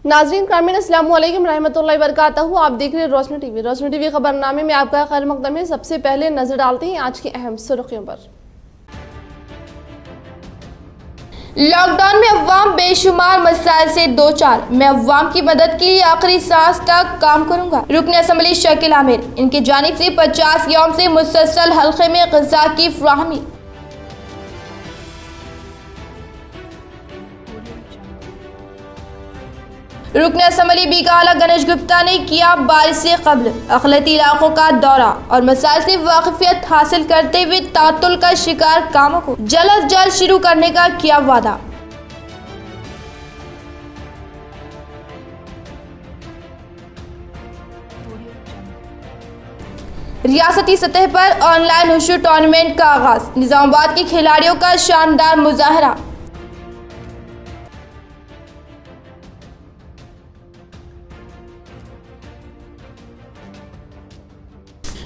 नाज़रीन कामिन अस्सलाम वालेकुम रहमतुल्लाहि व बरकातहू। आप देख रहे हैं रोशनी टीवी। रोशनी टीवी खबरनामे में आपका खैर मकदम है। सबसे पहले नजर डालते हैं आज की अहम सुर्खियों पर। लॉकडाउन में अव्वाम बेशुमार मसाइल से दो चार, मैं अव्वाम की मदद के लिए आखिरी सांस तक काम करूंगा। रुकन असम्बली शकील आमिर, इनकी जानिब से 50 यौम से मुसलसल हल्के में ग़िज़ा की फ्राहमी। रुकन असम्बली बिगाला गणेश गुप्ता ने किया बारिश से कबल अक़लियती इलाकों का दौरा और मसाइल से वाक़िफ़ियत हासिल करते हुए तातुल का शिकार कामों को जल्द अज जल्द शुरू करने का किया वादा। रियासती सतह पर ऑनलाइन हुशु टूर्नामेंट का आगाज, निज़ामाबाद के खिलाड़ियों का शानदार मुजाहरा।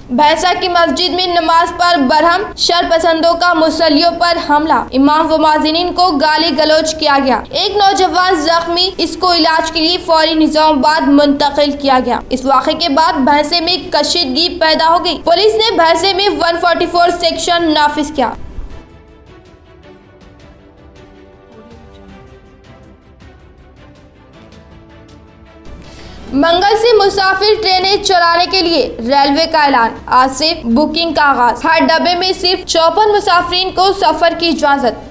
भैंसा की मस्जिद में नमाज पर बरहम शरपसंदों का मुसल्लियों पर हमला, इमाम व मुअज्जिनीन को गाली गलौज किया गया। एक नौजवान जख्मी, इसको इलाज के लिए फौरी निज़ामाबाद मुंतकिल किया गया। इस वाक़े के बाद भैंसे में कशीदगी पैदा हो गई। पुलिस ने भैंसे में 144 सेक्शन नाफिज किया। मंगल से मुसाफिर ट्रेनें चलाने के लिए रेलवे का ऐलान, आज से बुकिंग का आगाज। हर डब्बे में सिर्फ 54 मुसाफिरीन को सफर की इजाजत।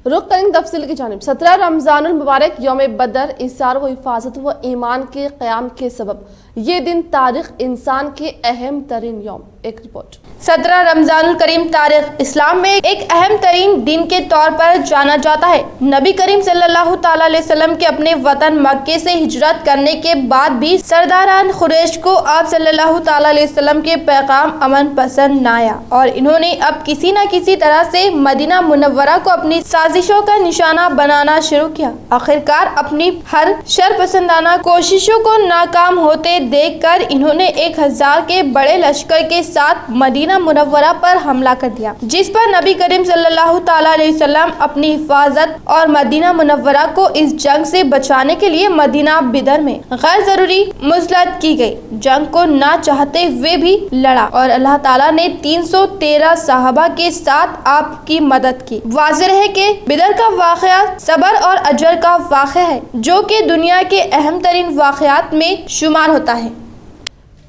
रुख करेंगे तफसील की जानिब। 17 रमजानुल मुबारक यौम बदर, इसार व हिफाजत व ईमान के क़याम के सबब ये दिन तारीख इंसान के अहम तरीन यौम। एक रिपोर्ट। 17 रमजानुल करीम तारीख इस्लाम में एक अहम तरीन दिन के तौर पर जाना जाता है। नबी करीम सल्लल्लाहु ताला अलैहि वसल्लम के अपने वतन मक्के से हिजरत करने के बाद भी सरदारान खुरैश को आप सल्लल्लाहु ताला अलैहि वसल्लम के पैगाम अमन पसंद न आया और इन्होंने अब किसी न किसी तरह से मदीना मुनव्वरा को अपनी साजिशों का निशाना बनाना शुरू किया। आखिरकार अपनी हर शरपसंदाना कोशिशों को नाकाम होते देखकर इन्होंने 1000 के बड़े लश्कर के साथ मदीना मुनव्वरा पर हमला कर दिया, जिस पर नबी करीम सल्लल्लाहु ताला अलैहि वसल्लम अपनी हिफाजत और मदीना मुनव्वरा को इस जंग से बचाने के लिए मदीना बिदर में गैर जरूरी मुसलत की गई। जंग को ना चाहते हुए भी लड़ा और अल्लाह ताला ने 313 सहाबा के साथ आपकी मदद की। वाज़ेह है कि बिदर का वाक़या सबर और अजर का वाक़या है, जो कि दुनिया के अहम तरीन वाक़यात में शुमार होता है।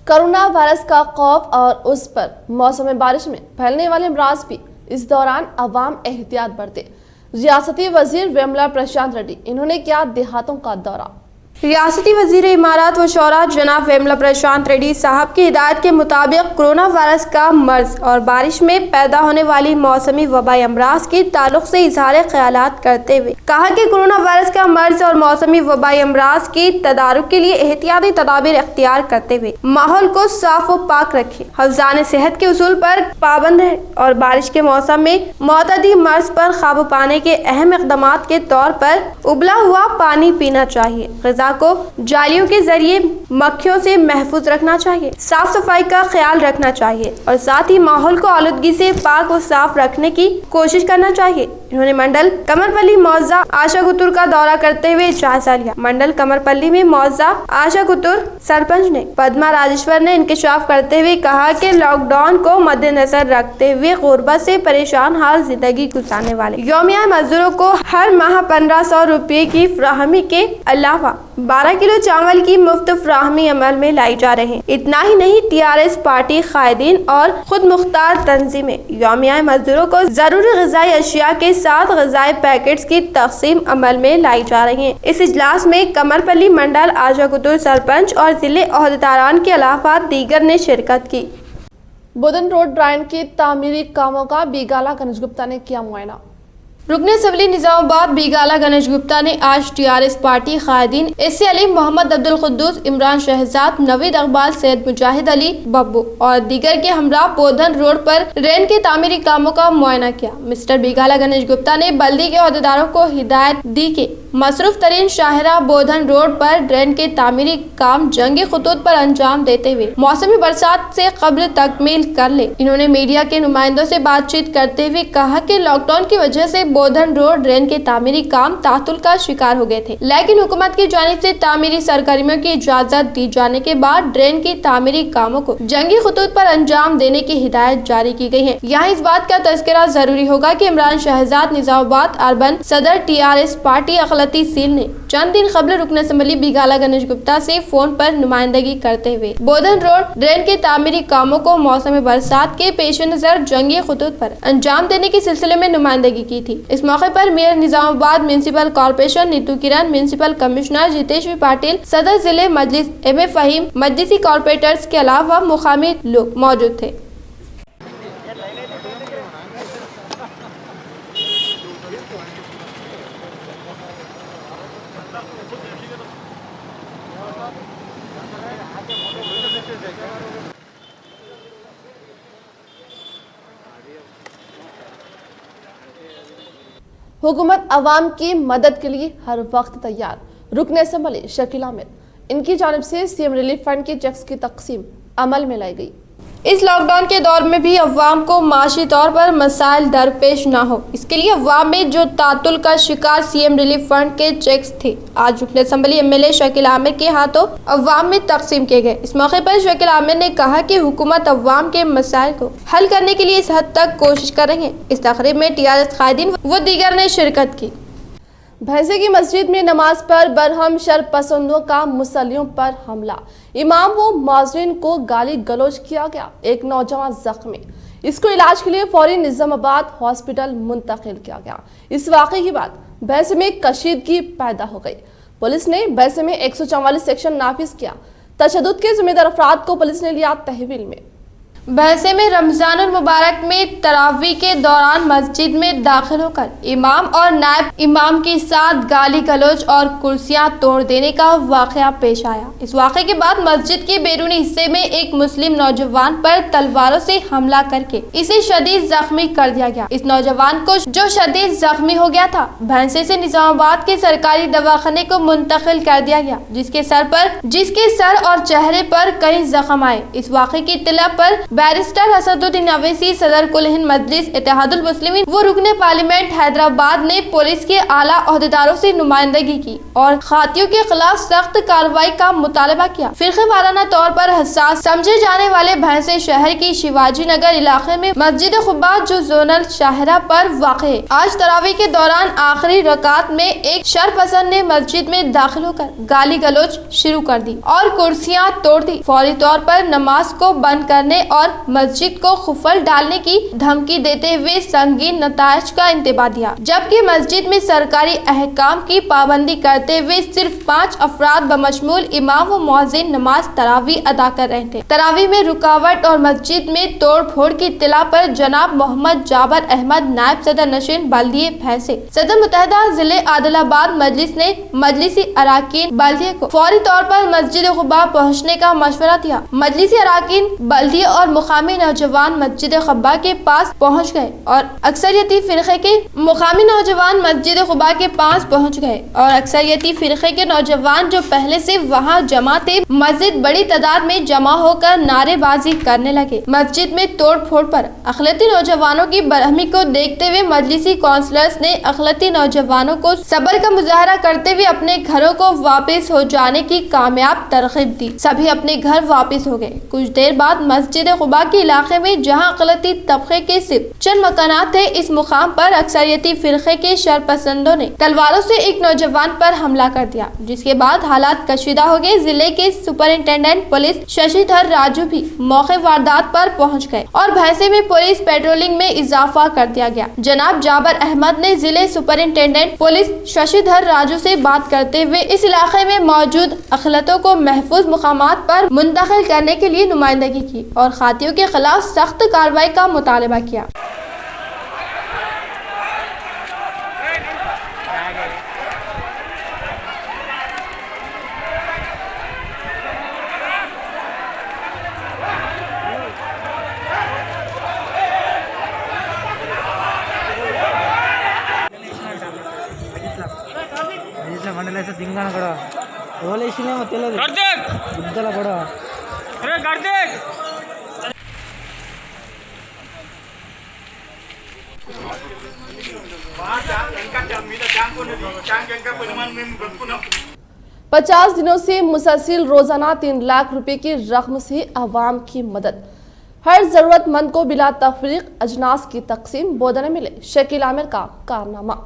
कोरोना वायरस का खौफ और उस पर मौसम बारिश में फैलने वाले अमराज भी, इस दौरान अवाम एहतियात बरते। रियासती वजीर वेमला प्रशांत रेड्डी, इन्होंने किया देहातों का दौरा। रियासती वजीर इमारत व शौरा जनाब वेमला प्रशांत रेड्डी साहब की हिदायत के मुताबिक कोरोना वायरस का मर्ज और बारिश में पैदा होने वाली मौसमी वबाई अमराज के ताल्लुक से इजहार ख्यालात करते हुए कहा कि कोरोना वायरस का मर्ज और मौसमी वबाई अमराज की तदारुक के लिए एहतियाती तदाबीर इख्तियार करते हुए माहौल को साफ व पाक रखे, हफ्जान सेहत के उसूल पर पाबंद रहे और बारिश के मौसम में मौतदी मर्ज पर काबू पाने के अहम इक़दाम के तौर पर उबला हुआ पानी पीना चाहिए, को जालियों के जरिए मक्खियों से महफूज रखना चाहिए, साफ सफाई का ख्याल रखना चाहिए और साथ ही माहौल को आलूदगी से पाक और साफ रखने की कोशिश करना चाहिए। इन्होंने मंडल कमरपल्ली मौजा आशा कुतुर का दौरा करते हुए जायजा लिया। मंडल कमरपल्ली में मौजा आशा कुतुर सरपंच ने पद्मा राजेश्वर ने इंकशाफ करते हुए कहा कि लॉकडाउन को मद्देनजर रखते हुए गुर्बत से परेशान हाल जिंदगी गुजारने वाले यौमिया मजदूरों को हर माह 1500 रुपये की फ्राहमी के अलावा 12 किलो चावल की मुफ्त फ्राहमी अमल में लाई जा रही है। इतना ही नहीं, TRS पार्टी कायदीन और खुद मुख्तार तंजीमें यौमिया मजदूरों को जरूरी ग़िज़ाई अशिया के साथ ग़िज़ाई पैकेट्स की तक़सीम अमल में लाई जा रही है। इस इजलास में कमरपल्ली मंडल आशा कुतुर सरपंच और जिले ओहदेदारान के अलावा दीगर ने शिरकत की। बोधन रोड ड्राइन के तामीरी कामों का बिगाला गणेश गुप्ता ने किया मुआयना। रुकन असम्बली निज़ामाबाद बिगाला गणेश गुप्ता ने आज TRS पार्टी कायदीन एस अली, मोहम्मद अब्दुल कुद्दूस, इमरान शहजाद, नवीद अकबाल, सैयद मुजाहिद अली बब्बू और दीगर के हमरा बोधन रोड पर रेन के तामीरी कामों का मुआयना किया। मिस्टर बिगाला गणेश गुप्ता ने बल्दी के ओहदेदारों को हिदायत दी कि मसरूफ तरीन शाहरा बोधन रोड पर ड्रेन के तामीरी काम जंगी खतूत पर अंजाम देते हुए मौसमी बरसात से कब्ल तकमील कर ले। इन्होंने मीडिया के नुमाइंदों से बातचीत करते हुए कहा कि लॉकडाउन की वजह से बोधन रोड ड्रेन के तामीरी काम तातुल का शिकार हो गए थे, लेकिन हुकूमत की जानिब से तामीरी सरगर्मियों की इजाजत दी जाने के बाद ड्रेन की तामीरी कामों को जंगी खतूत पर अंजाम देने की हिदायत जारी की गई है। यहाँ इस बात का तज़किरा जरूरी होगा कि इमरान शहजाद निजामाबाद अर्बन सदर TRS पार्टी अखिलती सील ने चंद दिन कबल रुकन असम्बली बिगाला गणेश गुप्ता से फोन पर नुमाइंदगी करते हुए बोधन रोड ड्रेन के तामीरी कामों को मौसम बरसात के पेश नजर जंगी खतूत पर अंजाम देने के सिलसिले में नुमाइंदगी की थी। इस मौके पर mayor Nizamabad municipal corporation Neetu Kiran, municipal commissioner Jitesh Patil, सदर जिले मजलिस MA फहीम, मजलिसी कॉर्पोरेटर्स के अलावा मुकामी लोग मौजूद थे। हुकूमत अवाम की मदद के लिए हर वक्त तैयार। रुकन असम्बली शकील अहमद, इनकी जानिब से CM रिलीफ फंड के चेक्स की तकसीम अमल में लाई गई। इस लॉकडाउन के दौर में भी अवाम को माशी तौर पर मसाइल दरपेश ना हो, इसके लिए अवाम में जो तातुल का शिकार CM रिलीफ फंड के चेक्स थे, आज रुकन असम्बली MLA शकील अहमद के हाथों अवाम में तकसीम किए गए। इस मौके पर शकील अहमद ने कहा कि हुकूमत अवाम के मसाइल को हल करने के लिए इस हद तक कोशिश कर रही है। इस तकरीब में TRS कायदीन व दीगर ने शिरकत की। भैंसे की मस्जिद में नमाज पर बरहम शरपसंदों का मुसल्लियों पर हमला, इमाम व मुअज्जिन को गाली गलौज किया गया, एक नौजवान जख्मी, इसको इलाज के लिए फौरी निजामाबाद हॉस्पिटल मुंतकिल किया गया। इस वाक़े के बाद भैंसे में कशीदगी पैदा हो गई। पुलिस ने भैंसे में 144 सेक्शन नाफिज किया। तशद्दुद के जिम्मेदार अफराद को पुलिस ने लिया तहवील में। भैंसे में रमजानुल मुबारक में तरावी के दौरान मस्जिद में दाखिल होकर इमाम और नायब इमाम के साथ गाली गलौज और कुर्सियां तोड़ देने का वाकया पेश आया। इस वाक़े के बाद मस्जिद के बैरूनी हिस्से में एक मुस्लिम नौजवान पर तलवारों से हमला करके इसे शदीद जख्मी कर दिया गया। इस नौजवान को जो शदीद जख्मी हो गया था, भैंसे से निजामाबाद के सरकारी दवाखाने को मुंतकिल कर दिया गया, जिसके सर और चेहरे पर कई जख्म आए। इस वाक़े की इत्तला पर बैरिस्टर असदुद्दीन अवैसी, सदर कुल हिंद मजलिस इत्तेहादुल मुस्लिमीन व रुकने पार्लियामेंट हैदराबाद ने पुलिस के आला ओहदेदारों से नुमाइंदगी की और खातियों के खिलाफ सख्त कार्रवाई का मुतालबा किया। फिरके वाराना तौर पर हसास समझे जाने वाले भैंसे शहर की शिवाजी नगर इलाके में मस्जिद खुबा जो जोनल शाहरा पर वाक़े है। आज तरावी के दौरान आखिरी रकात में एक शरपसंद ने मस्जिद में दाखिल होकर गाली गलौज शुरू कर दी और कुर्सियां तोड़ दी। फौरी तौर पर नमाज को बंद करने और मस्जिद को खुफल डालने की धमकी देते हुए संगीन नतायज का इंतबा दिया, जबकि मस्जिद में सरकारी अहकाम की पाबंदी करते हुए सिर्फ 5 अफराद बमशमूल इमाम व मुअज्जिन नमाज तरावी अदा कर रहे थे। तरावी में रुकावट और मस्जिद में तोड़ फोड़ की इत्तला पर जनाब मोहम्मद जाबर अहमद, नायब सदर नशीन बल्दिये भैंसे, सदर मुत्तहदा जिले आदिलाबाद मजलिस ने मजलिसी अराकीन बल्दिये को फौरी तौर पर मस्जिद खुबा पहुँचने का मशवरा दिया। मजलिसी अराकीन बल्दिये और मुकामी नौजवान मस्जिद खुबा के पास पहुंच गए और अक्सरियती फिरके के नौजवान जो पहले से वहां जमा थे, मस्जिद बड़ी तादाद में जमा होकर नारेबाजी करने लगे। मस्जिद में तोड़ फोड़ पर अखिलती नौजवानों की बरहमी को देखते हुए मजलिसी काउंसलर्स ने अखिलती नौजवानों को सब्र का मुजाहरा करते हुए अपने घरों को वापस हो जाने की कामयाब तरगीब दी। सभी अपने घर वापस हो गए। कुछ देर बाद मस्जिद खुबा के इलाके में जहां अक़लियती तबके के सिर्फ चंद मकानात थे, इस मुकाम पर अक्सरियती फिरके के शरपसंदों ने तलवारों से एक नौजवान पर हमला कर दिया, जिसके बाद हालात कशीदा हो गए। जिले के सुपरिंटेंडेंट पुलिस शशिधर राजू भी मौके वारदात पर पहुंच गए और भैंसे में पुलिस पेट्रोलिंग में इजाफा कर दिया गया। जनाब जाबर अहमद ने जिले सुपरिंटेंडेंट पुलिस शशिधर राजू से बात करते हुए इस इलाके में मौजूद अखिलतों को महफूज मुकामात पर मुंतकिल करने के लिए नुमाइंदगी की और खातियों के खिलाफ सख्त कार्रवाई का मुतालबा किया। మండలేసి దింగాన కూడా ఓలేసినేమో తెలియదు గుద్దల కూడా पचास दिनों से मुसलसल रोजाना 3 लाख रुपए की रकम से अवाम की मदद। हर जरूरतमंद को बिला तफरीक अजनास की तकसीम। बोधन में मिले शकील आमिर का कारनामा।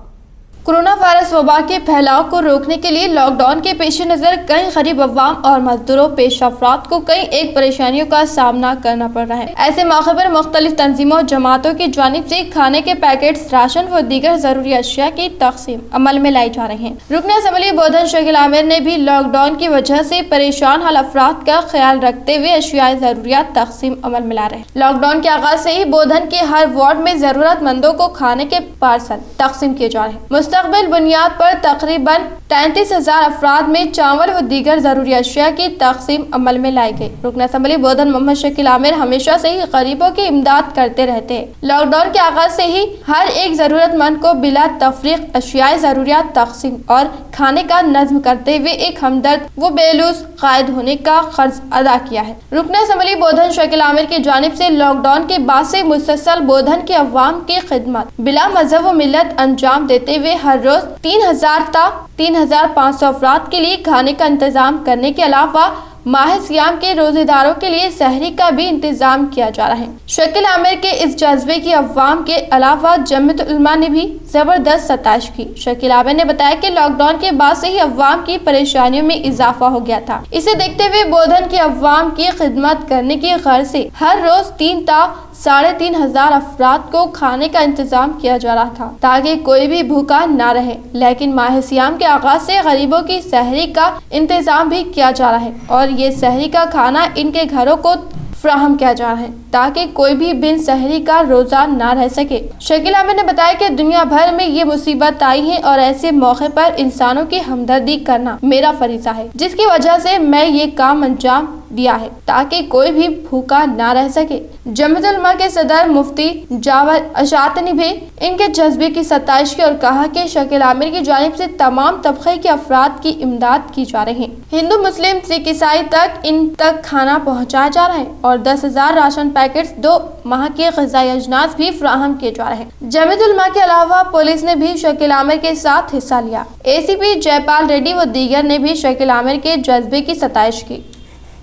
कोरोना वायरस वबा के फैलाव को रोकने के लिए लॉकडाउन के पेश नज़र कई गरीब अवाम और मजदूरों पेश अफराद को कई एक परेशानियों का सामना करना पड़ रहा है। ऐसे मौके पर मुख्तलिफ तंजीमों और जमातों की जानिब से खाने के पैकेट्स, राशन व दीगर जरूरी अशिया की तकसीम अमल में लाई जा रही है। रुकन असम्बली बोधन शकील आमिर ने भी लॉकडाउन की वजह से परेशान हाल अफराद का ख्याल रखते हुए अशिया जरूरियात तकसीम अमल में ला रहे हैं। लॉकडाउन के आगाज से ही बोधन के हर वार्ड में जरूरतमंदों को खाने के पार्सल तकसीम किए जा रहे हैं। मुस्तकबिल बुनियाद पर तकरीबन 33,000 अफराद में चावल व दीगर जरूरी अशिया की तकसीम अमल में लाई गई। रुकन असम्बली बोधन मोहम्मद शकील आमिर हमेशा से ही गरीबों की इमदाद करते रहते हैं। लॉकडाउन के आगाज से ही हर एक जरूरतमंद को बिला तफरीक अशियाए जरूरियात तकसीम और खाने का नज्म करते हुए एक हमदर्द व बेलूस कायद होने का कर्ज अदा किया है। रुकन असम्बली बोधन शकील आमिर की जानिब से लॉकडाउन के बाद से मुसलसल बोधन के अवाम की खिदमत बिला मजहब व मिल्लत अंजाम देते हुए हर रोज 3,000 तक 3,500 अफराद के लिए खाने का इंतजाम करने के अलावा माह सियाम के रोजेदारों के लिए सहरी का भी इंतजाम किया जा रहा है। शकील आमिर के इस जज्बे की अवाम के अलावा जमीयत उलमा ने भी जबरदस्त सताइश की। शकील आमिर ने बताया कि लॉकडाउन के बाद से ही अवाम की परेशानियों में इजाफा हो गया था। इसे देखते हुए बोधन के अवाम की खिदमत करने की गर्ज से हर रोज 3 ता 3,500 अफराद को खाने का इंतजाम किया जा रहा था ताकि कोई भी भूखा ना रहे। लेकिन माह सियाम के आगाज से गरीबों की सहरी का इंतजाम भी किया जा रहा है और ये सहरी का खाना इनके घरों को फ्राहम किया जा रहा है ताकि कोई भी बिन सहरी का रोजा ना रह सके। शकील आमिर ने बताया कि दुनिया भर में ये मुसीबत आई है और ऐसे मौके पर इंसानों की हमदर्दी करना मेरा फरीजा है, जिसकी वजह से मैं ये काम अंजाम दिया है ताकि कोई भी भूखा ना रह सके। जमीयत उलमा के सदर मुफ्ती जावेद अशात ने भी इनके जज्बे की सताइश की और कहा कि शकील आमिर की जानिब से तमाम तबके के अफराद की इमदाद की जा रही है। हिंदू मुस्लिम सिख ईसाई तक इन तक खाना पहुँचाया जा रहा है और 10,000 राशन पैकेट्स 2 माह के ग़िज़ाई अजनास भी फ्राहम किए जा रहे हैं। जमीयत उलमा के अलावा पुलिस ने भी शकील आमिर के साथ हिस्सा लिया। ACP जयपाल रेड्डी व दीगर ने भी शकील आमिर के जज्बे की सताइश की।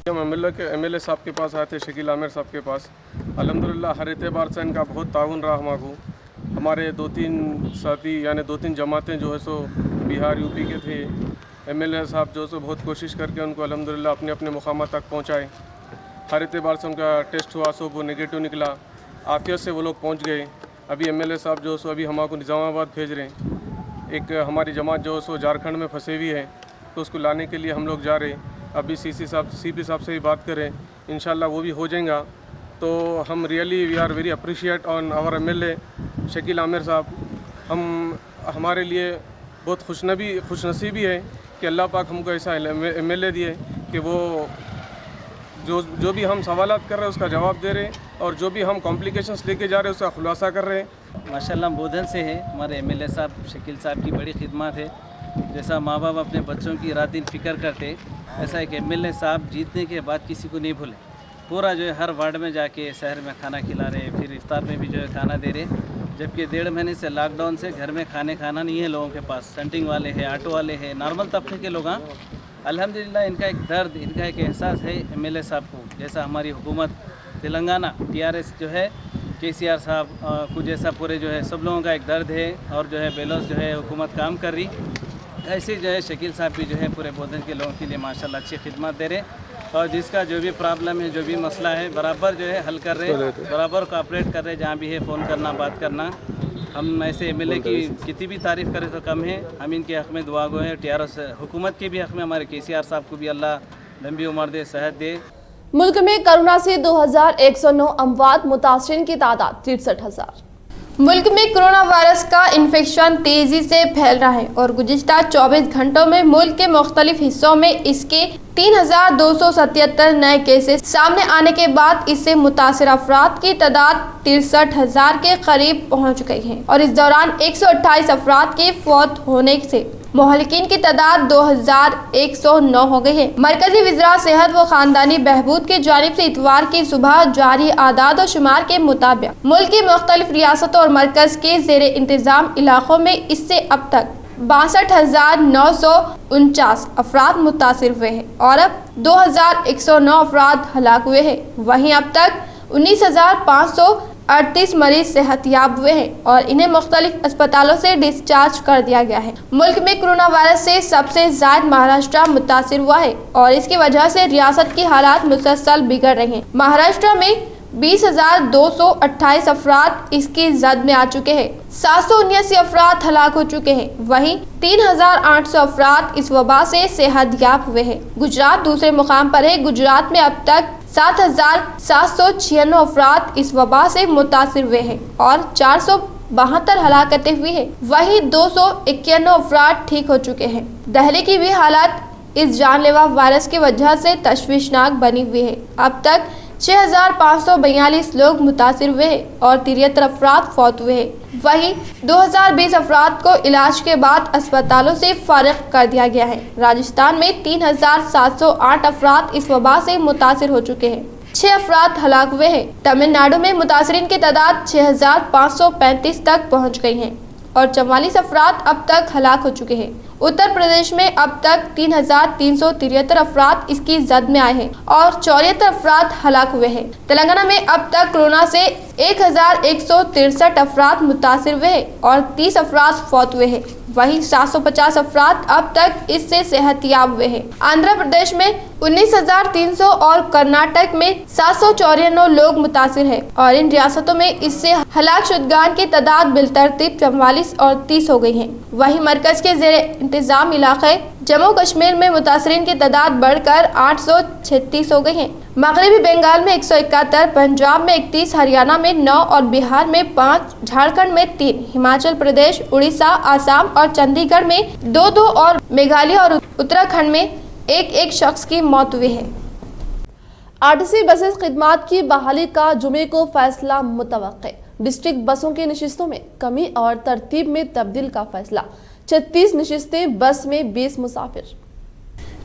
हम MLA साहब के पास आए थे, शकील आमिर साहब के पास। अल्हम्दुलिल्लाह हर एतबार से इनका बहुत ताउन रहा हमारे। हमारे 2-3 साथी यानी 2-3 जमातें जो है सो बिहार यूपी के थे। MLA साहब जो है सो बहुत कोशिश करके उनको अल्हम्दुलिल्लाह अपने अपने मुकाम तक पहुँचाए। हर एतबार से उनका टेस्ट हुआ सो वो नेगेटिव निकला। आफियत से वो लोग पहुँच गए। अभी MLA साहब जो सो अभी हमको निज़ामाबाद भेज रहे हैं। एक हमारी जमात जो सो झारखंड में फंसे हुई है तो उसको लाने के लिए हम लोग जा रहे हैं। अभी CP साहब से भी बात करें, इंशाल्लाह वो भी हो जाएगा। तो हम really we are very appreciate on our MLA Shakeel Amir sahab. हमारे लिए बहुत खुशनसीबी है कि अल्लाह पाक हमको ऐसा MLA दिए कि वो जो भी हम सवालात कर रहे हैं उसका जवाब दे रहे हैं और जो भी हम कॉम्प्लिकेशंस लेके जा रहे हैं उसका खुलासा कर रहे हैं। माशाल्लाह बोधन से है हमारे MLA साहब शकील साहब की बड़ी खिदमत है। जैसा माँ बाप अपने बच्चों की रात दिन फिक्र करते, ऐसा एक MLA साहब जीतने के बाद किसी को नहीं भूले। पूरा जो है हर वार्ड में जाके शहर में खाना खिला रहे, फिर इफ्तार में भी जो है खाना दे रहे। जबकि 1.5 महीने से लॉकडाउन से घर में खाना नहीं है लोगों के पास। सेंटिंग वाले हैं, ऑटो वाले हैं, नॉर्मल तबके के लोग। अल्हम्दुलिल्लाह इनका एक दर्द, इनका एक एहसास है MLA साहब को। जैसा हमारी हुकूमत तेलंगाना TRS जो है KCR साहब को जैसा पूरे जो है सब लोगों का एक दर्द है और जो है बेलौस जो है हुकूमत काम कर रही, ऐसे जो है शकील साहब भी जो है पूरे बोधन के लोगों के लिए माशाल्लाह अच्छी खिदमत दे रहे और जिसका जो भी प्रॉब्लम है, जो भी मसला है, बराबर जो है हल कर रहे, बराबर कोऑपरेट कर रहे। जहाँ भी है फ़ोन करना, बात करना। हम ऐसे MLA की कितनी भी तारीफ़ करें तो कम है। हम इनके हक़ में दुआ गो हैं। TRS हुकूमत के भी हक़ में हमारे KCR साहब को भी अल्लाह लंबी उम्र दे, सेहत दे। मुल्क में कोरोना से 2,109 अमवात, मुतासरीन की तादाद 63,000। मुल्क में कोरोना वायरस का इन्फेक्शन तेजी से फैल रहा है और गुज़िश्ता 24 घंटों में मुल्क के मुख्तलिफ हिस्सों में इसके 3,277 नए केसेस सामने आने के बाद इससे मुतासिर अफराद की तादाद 63,000 के करीब पहुंच गई है और इस दौरान 128 अफराद के फौत होने से मोहल्लिकीन की तादाद 2109 हो गई है। मरकजी विज़रा सेहत व खानदानी बहबूद की जानिब से इतवार की सुबह जारी आदाद और शुमार के मुताबिक मुल्क की मुख्तलिफ रियासतों और मरकज के ज़ेरे इंतजाम इलाकों में इससे अब तक 62,949 अफराद मुतासिर हुए हैं और अब 2,109 अफराद हलाक हुए हैं। वहीं अब तक 19,538 मरीज सेहतयाब हुए हैं और इन्हें मुख्तलिफ अस्पतालों से डिस्चार्ज कर दिया गया है। मुल्क में कोरोना वायरस से सबसे ज्यादा महाराष्ट्र मुतासिर हुआ है और इसकी वजह से रियासत की हालात मुसलसल बिगड़ रहे हैं। महाराष्ट्र में 20,228 अफराद इसकी जद में आ चुके हैं, 779 अफराद हलाक हो चुके हैं। वहीं 3,800 अफराद इस वबा से सेहतयाब हुए हैं। गुजरात दूसरे मुकाम पर है। गुजरात में अब तक 7,796 अफराद इस वबा से मुतासिर हुए हैं और 472 हलाकतें हुई हैं। वहीं 291 अफराद ठीक हो चुके हैं। दिल्ली की भी हालत इस जानलेवा वायरस की वजह से तशवीशनाक बनी हुई है। अब तक 6,542 लोग मुतासिर हुए हैं और 73 अफराद फौत हुए हैं। वहीं 2020 अफराद को इलाज के बाद अस्पतालों से फारिग कर दिया गया है। राजस्थान में 3,708 अफराद इस वबा से मुतासिर हो चुके हैं, 6 अफराद हलाक हुए हैं। तमिलनाडु में मुतासिरीन की तादाद 6,535 तक पहुँच गई है और 44 अफराद अब तक हलाक हो चुके हैं। उत्तर प्रदेश में अब तक 3,373 अफराद इसकी जद में आए हैं और 74 अफराद हलाक हुए हैं। तेलंगाना में अब तक कोरोना से 1,163 अफराद मुतासिर हुए हैं और 30 अफराद फौत हुए हैं। वहीं 750 अफराद अब तक इससे सेहतयाब हुए हैं। आंध्र प्रदेश में 19,300 और कर्नाटक में 794 लोग मुतासिर हैं और इन रियासतों में इससे हलाक शुदगान की तादाद बिलतरतीब 44 और 30 हो गई है। वहीं मरकज के ज़ेरे इंतजाम इलाके जम्मू कश्मीर में मुतासरीन की तादाद बढ़कर 836 हो गई है। मगरबी बंगाल में 171, पंजाब में 31, हरियाणा में 9 और बिहार में 5, झारखंड में 3, हिमाचल प्रदेश, उड़ीसा, आसाम और चंडीगढ़ में 2-2 और मेघालय और उत्तराखंड में 1-1 शख्स की मौत हुई है। आरटीसी बसेस खिदमात की बहाली का जुमे को फैसला मुतवक्के। डिस्ट्रिक्ट बसों की नशिस्तों में कमी और तरतीब में तब्दील का फैसला। 36 नशिस्तें, बस में 20 मुसाफिर।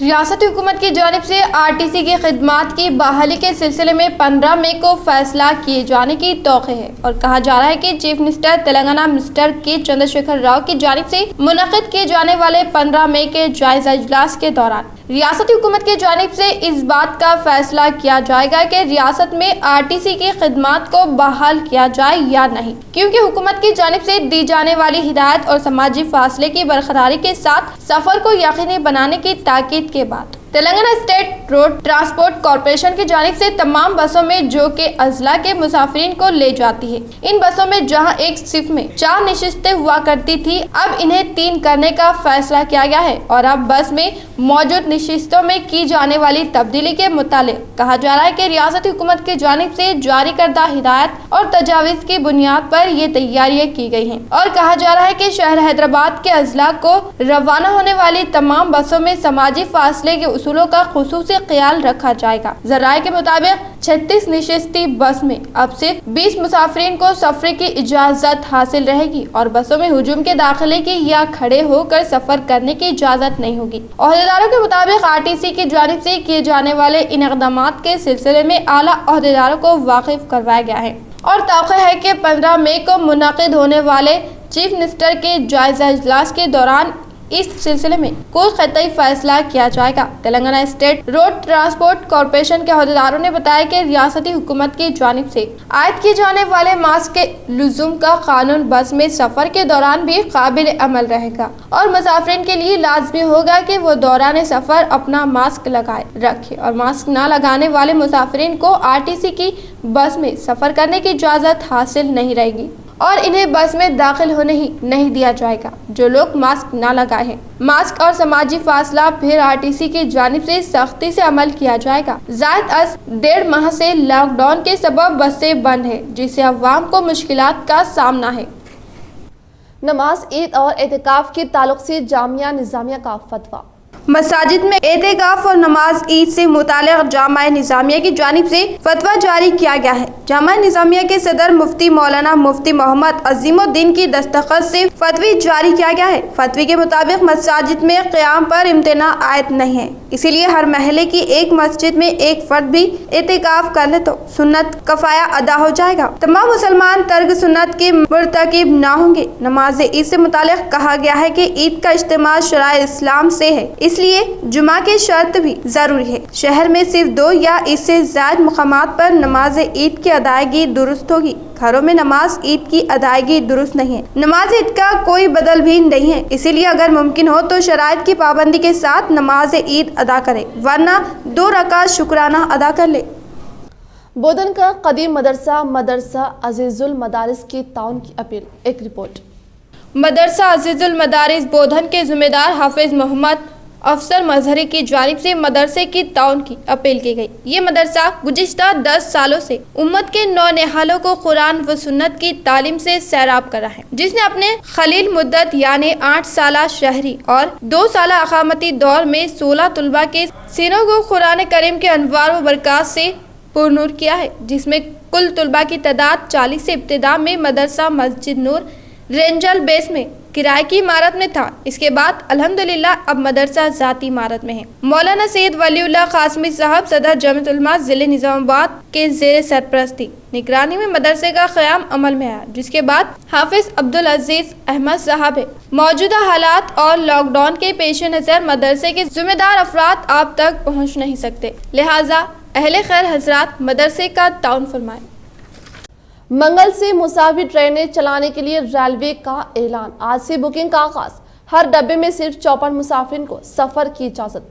रियासती हुकूमत की जानिब से आरटीसी की खिदमात की बहाली के सिलसिले में 15 मई को फैसला किए जाने की तौक़े है और कहा जा रहा है कि चीफ मिनिस्टर तेलंगाना मिस्टर के चंद्रशेखर राव की जानिब से मुनक़िद किए जाने वाले 15 मई के जायजा इजलास के दौरान रियासती हुकूमत की जानिब से इस बात का फैसला किया जाएगा कि रियासत में आरटीसी की खिदमात को बहाल किया जाए या नहीं, क्योंकि हुकूमत की जानिब से दी जाने वाली हिदायत और समाजी फासले की बरकरारी के साथ सफर को यकीनी बनाने की ताकीद के बाद Telangana state road transport corporation की जानिब से तमाम बसों में जो के अजला के मुसाफिरीन को ले जाती है, इन बसों में जहां एक शिफ्ट में 4 नशिस्तें हुआ करती थी, अब इन्हें 3 करने का फैसला किया गया है और अब बस में मौजूद नशिस्तों में की जाने वाली तब्दीली के मुतालिक कहा जा रहा है कि रियासती हुकूमत की जानिब से जारी करदा हिदायत और तजावीज़ की बुनियाद पर ये तैयारियां की गई हैं और कहा जा रहा है कि शहर हैदराबाद के अजला को रवाना होने वाली तमाम बसों में समाजी फासले के उसूलों का खुसूसी ख्याल रखा जाएगा। जराये के मुताबिक 36 नशिस्ती बस में अब सिर्फ 20 मुसाफिरीन को सफर की इजाजत हासिल रहेगी और बसों में हुजूम के दाखिले की या खड़े होकर सफर करने की इजाजत नहीं होगी। ओहदेदारों के मुताबिक आरटीसी की जानिब से किए जाने वाले इन इक़दामात के सिलसिले में आला ओहदेदारों को वाकिफ करवाया गया है और तौक़े है कि 15 मई को मुनक़िद होने वाले चीफ मिनिस्टर के जायजा इजलास के दौरान इस सिलसिले में कोई क़तई फैसला किया जाएगा। Telangana state road transport corporation के अहदेदारों ने बताया कि रियासती हुकूमत की जानिब से आयद किए जाने वाले मास्क के लुज़ुम का कानून बस में सफर के दौरान भी काबिल अमल रहेगा और मुसाफिरीन के लिए लाजमी होगा कि वो दौरान सफर अपना मास्क लगाए रखे और मास्क न लगाने वाले मुसाफिरीन को आरटीसी की बस में सफर करने की इजाज़त हासिल नहीं रहेगी और इन्हें बस में दाखिल होने ही नहीं दिया जाएगा जो लोग मास्क न लगाए हैं। मास्क और समाजी फासला फिर आरटीसी की जानिब से सख्ती से अमल किया जाएगा। ज़ायद अज 1.5 माह से लॉकडाउन के सबब बसें बंद है, जिससे अवाम को मुश्किलात का सामना है। नमाज, ईद और एतिकाफ के ताल्लुक से जामिया निज़ामिया का फतवा। मसाजिद में एतेकाफ और नमाज ईद से मुताल्लिक़ जामा निज़ामिया की जानिब से फतवा जारी किया गया है। जामा निज़ामिया के सदर मुफ्ती मौलाना मुफ्ती मोहम्मद अजीमुद्दीन की दस्तखत से फतवी जारी किया गया है। फतवी के मुताबिक मसाजिद में क़याम पर इम्तना आयत नहीं है, इसीलिए हर महल्ले की एक मस्जिद में एक फर्द भी एतेकाफ कर ले तो सुन्नत कफ़ाया अदा हो जाएगा। तमाम मुसलमान तर्क सुन्नत के मुर्तकिब ना होंगे। नमाज ईद से मुताल्लिक़ कहा गया है कि ईद का इस्तेमाल शराए इस्लाम से है, इसलिए जुमा के शर्त भी जरूरी है। शहर में सिर्फ 2 या इससे ज़्यादा मुकामात पर नमाज ईद की अदायगी दुरुस्त होगी। घरों में नमाज ईद की अदायगी दुरुस्त नहीं है। नमाज ईद का कोई बदल भी नहीं है, इसीलिए अगर मुमकिन हो तो शराइत की पाबंदी के साथ नमाज ईद अदा करे, वरना 2 रकात शुक्राना अदा कर ले। बोधन का कदीम मदरसा अजीजुल मदारिस की ताउन की अपील। एक रिपोर्ट। मदरसा अजीजुल मदारिस बोधन के जिम्मेदार हाफिज मोहम्मद अफसर मजहरी की जानिब से मदरसे की ताउन की अपील की गई। ये मदरसा गुज़िश्ता 10 सालों से उम्मत के नौनिहालों को कुरान व सुन्नत की तालीम से सैराब करा है, जिसने अपने खलील मुद्दत यानी 8 साला शहरी और 2 साला अकामती दौर में 16 तुलबा के सीनों को कुरान करीम के अनवार व बरक़ात से पुरनूर किया है, जिसमें कुल तुलबा की तादाद 40 से इब्तिदा में मदरसा मस्जिद नूर रेंजल बेस में किराए की इमारत में था। इसके बाद अल्हम्दुलिल्लाह अब मदरसा ज़ाती इमारत में है। मौलाना सैयद वलीउल्लाह कासमी साहब सदर जमीयत उलमा ज़िले निज़ामाबाद के ज़ेर सरपरस्ती निगरानी में मदरसे का क़याम अमल में आया, जिसके बाद हाफिज अब्दुल अजीज अहमद साहब है। मौजूदा हालात और लॉकडाउन के पेश नज़र मदरसे के जिम्मेदार अफराद आप तक पहुँच नहीं सकते, लिहाजा अहले खैर हजरात मदरसे का ताउन फरमाएं। मंगल से मुसाफिर ट्रेनें चलाने के लिए रेलवे का ऐलान। आज से बुकिंग का आगाज। हर डब्बे में सिर्फ 54 मुसाफिर को सफर की इजाजत।